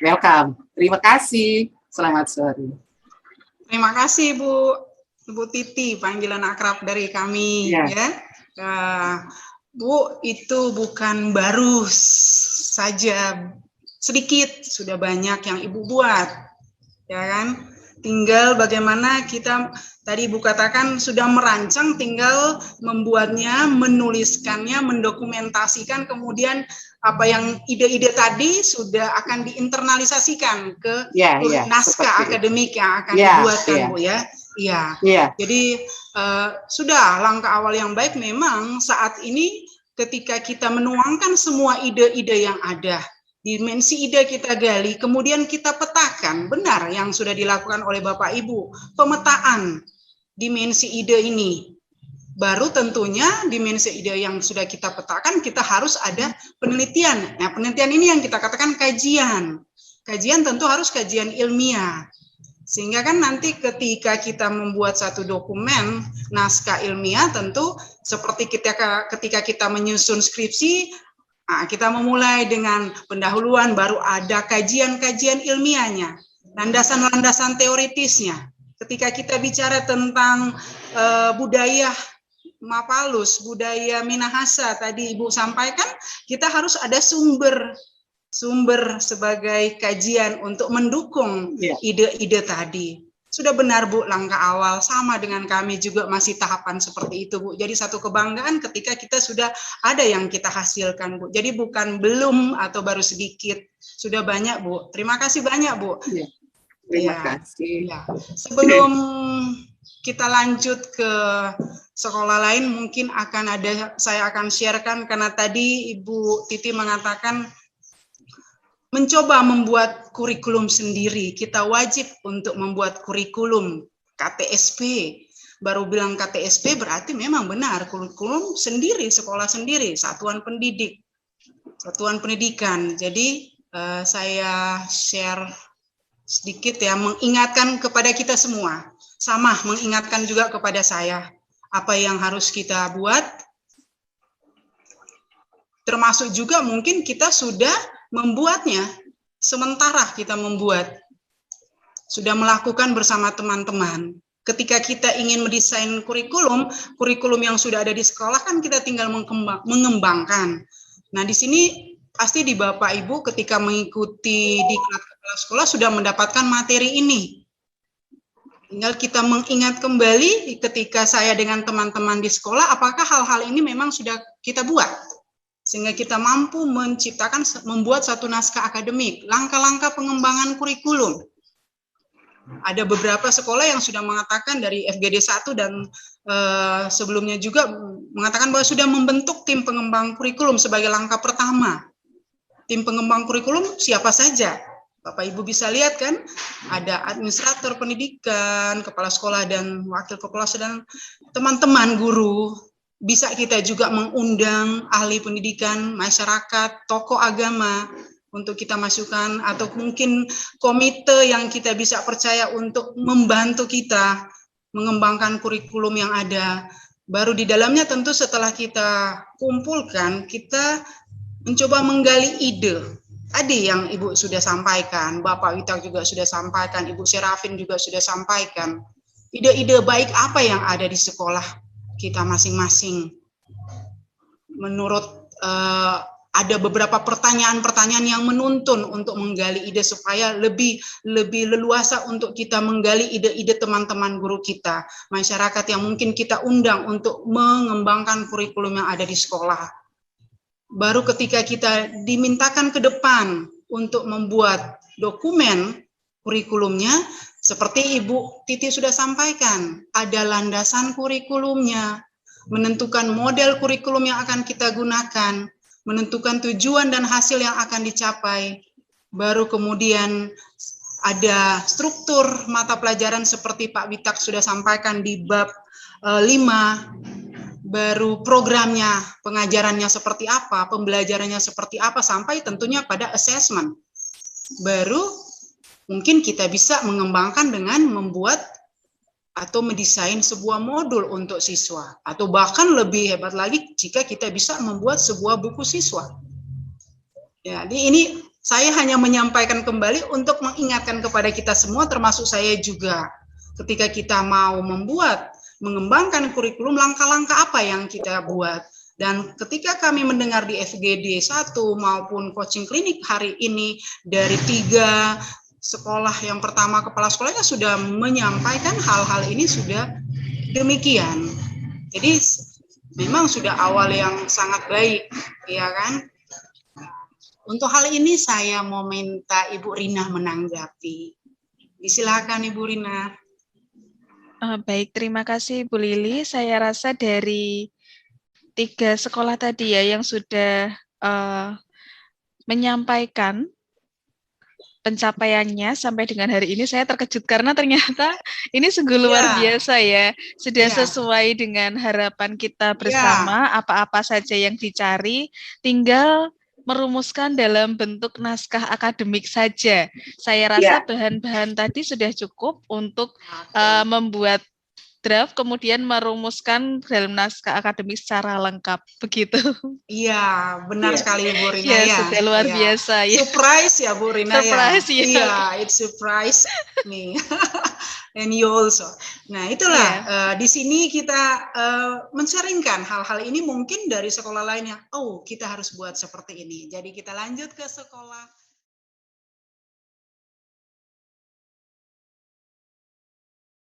welcome. Terima kasih, selamat sore. Terima kasih Ibu Titi, panggilan akrab dari kami, ya. Bu, itu bukan baru saja sedikit, sudah banyak yang Ibu buat, ya kan? Tinggal bagaimana kita, tadi Ibu katakan sudah merancang, tinggal membuatnya, menuliskannya, mendokumentasikan, kemudian apa yang ide-ide tadi sudah akan diinternalisasikan ke naskah akademik yang akan dibuatkan, Bu, ya. Iya. Jadi sudah langkah awal yang baik memang saat ini ketika kita menuangkan semua ide-ide yang ada, dimensi ide kita gali, kemudian kita petakan, benar yang sudah dilakukan oleh Bapak Ibu, pemetaan dimensi ide ini. Baru tentunya dimensi ide yang sudah kita petakan, kita harus ada penelitian. Nah, penelitian ini yang kita katakan kajian. Kajian tentu harus kajian ilmiah. Sehingga kan nanti ketika kita membuat satu dokumen, naskah ilmiah, tentu seperti ketika kita menyusun skripsi, kita memulai dengan pendahuluan, baru ada kajian-kajian ilmiahnya, landasan-landasan teoritisnya. Ketika kita bicara tentang budaya Mapalus, budaya Minahasa, tadi Ibu sampaikan, kita harus ada sumber sebagai kajian untuk mendukung ide-ide tadi. Sudah benar, Bu, langkah awal sama dengan kami juga masih tahapan seperti itu, Bu. Jadi satu kebanggaan ketika kita sudah ada yang kita hasilkan, Bu. Jadi bukan belum atau baru sedikit, sudah banyak, Bu. Terima kasih banyak, Bu. Terima kasih. Sebelum kita lanjut ke sekolah lain, mungkin saya akan sharekan, karena tadi Ibu Titi mengatakan mencoba membuat kurikulum sendiri. Kita wajib untuk membuat kurikulum KTSP. Baru bilang KTSP berarti memang benar, kurikulum sendiri, sekolah sendiri, satuan pendidikan. Jadi saya share sedikit ya, mengingatkan kepada kita semua. Sama, mengingatkan juga kepada saya, apa yang harus kita buat, termasuk juga mungkin kita sudah membuatnya, sementara kita membuat, sudah melakukan bersama teman-teman. Ketika kita ingin mendesain kurikulum yang sudah ada di sekolah, kan kita tinggal mengembangkan. Nah, di sini pasti di Bapak Ibu ketika mengikuti di kepala sekolah sudah mendapatkan materi ini. Tinggal kita mengingat kembali ketika saya dengan teman-teman di sekolah, apakah hal-hal ini memang sudah kita buat. Sehingga kita mampu membuat satu naskah akademik, langkah-langkah pengembangan kurikulum. Ada beberapa sekolah yang sudah mengatakan dari FGD 1 dan sebelumnya juga mengatakan bahwa sudah membentuk tim pengembang kurikulum sebagai langkah pertama. Tim pengembang kurikulum siapa saja? Bapak Ibu bisa lihat kan, ada administrator pendidikan, kepala sekolah dan wakil kepala sekolah dan teman-teman guru. Bisa kita juga mengundang ahli pendidikan, masyarakat, tokoh agama untuk kita masukkan, atau mungkin komite yang kita bisa percaya untuk membantu kita mengembangkan kurikulum yang ada. Baru di dalamnya tentu setelah kita kumpulkan, kita mencoba menggali ide. Tadi yang Ibu sudah sampaikan, Bapak Witak juga sudah sampaikan, Ibu Serafin juga sudah sampaikan. Ide-ide baik apa yang ada di sekolah kita masing-masing. Menurut ada beberapa pertanyaan-pertanyaan yang menuntun untuk menggali ide supaya lebih leluasa untuk kita menggali ide-ide teman-teman guru kita, masyarakat yang mungkin kita undang untuk mengembangkan kurikulum yang ada di sekolah. Baru ketika kita dimintakan ke depan untuk membuat dokumen kurikulumnya, seperti Ibu Titi sudah sampaikan, ada landasan kurikulumnya, menentukan model kurikulum yang akan kita gunakan, menentukan tujuan dan hasil yang akan dicapai. Baru kemudian ada struktur mata pelajaran seperti Pak Witak sudah sampaikan di bab 5, baru programnya, pengajarannya seperti apa, pembelajarannya seperti apa, sampai tentunya pada assessment. Baru mungkin kita bisa mengembangkan dengan membuat atau mendesain sebuah modul untuk siswa. Atau bahkan lebih hebat lagi jika kita bisa membuat sebuah buku siswa. Jadi ini saya hanya menyampaikan kembali untuk mengingatkan kepada kita semua, termasuk saya juga. Ketika kita mau mengembangkan kurikulum, langkah-langkah apa yang kita buat. Dan ketika kami mendengar di FGD 1 maupun coaching klinik hari ini, dari 3 sekolah yang pertama, kepala sekolahnya sudah menyampaikan hal-hal ini sudah demikian. Jadi memang sudah awal yang sangat baik, ya kan? Untuk hal ini saya mau minta Ibu Rina menanggapi. Silakan Ibu Rina. Baik, terima kasih Bu Lili. Saya rasa dari 3 sekolah tadi ya yang sudah menyampaikan pencapaiannya sampai dengan hari ini, saya terkejut karena ternyata ini sungguh luar biasa ya. Sudah sesuai dengan harapan kita bersama, apa-apa saja yang dicari, tinggal merumuskan dalam bentuk naskah akademik saja. Saya rasa bahan-bahan tadi sudah cukup untuk membuat draft, kemudian merumuskan dalam naskah akademik secara lengkap, begitu. Iya, benar sekali Bu Rina. Ya, sudah luar biasa. Ya. Surprise ya Bu Rina. Surprise, ya. Iya, it surprise me. And you also. Nah, itulah di sini kita men-sharingkan hal-hal ini mungkin dari sekolah lainnya. Oh, kita harus buat seperti ini. Jadi kita lanjut ke sekolah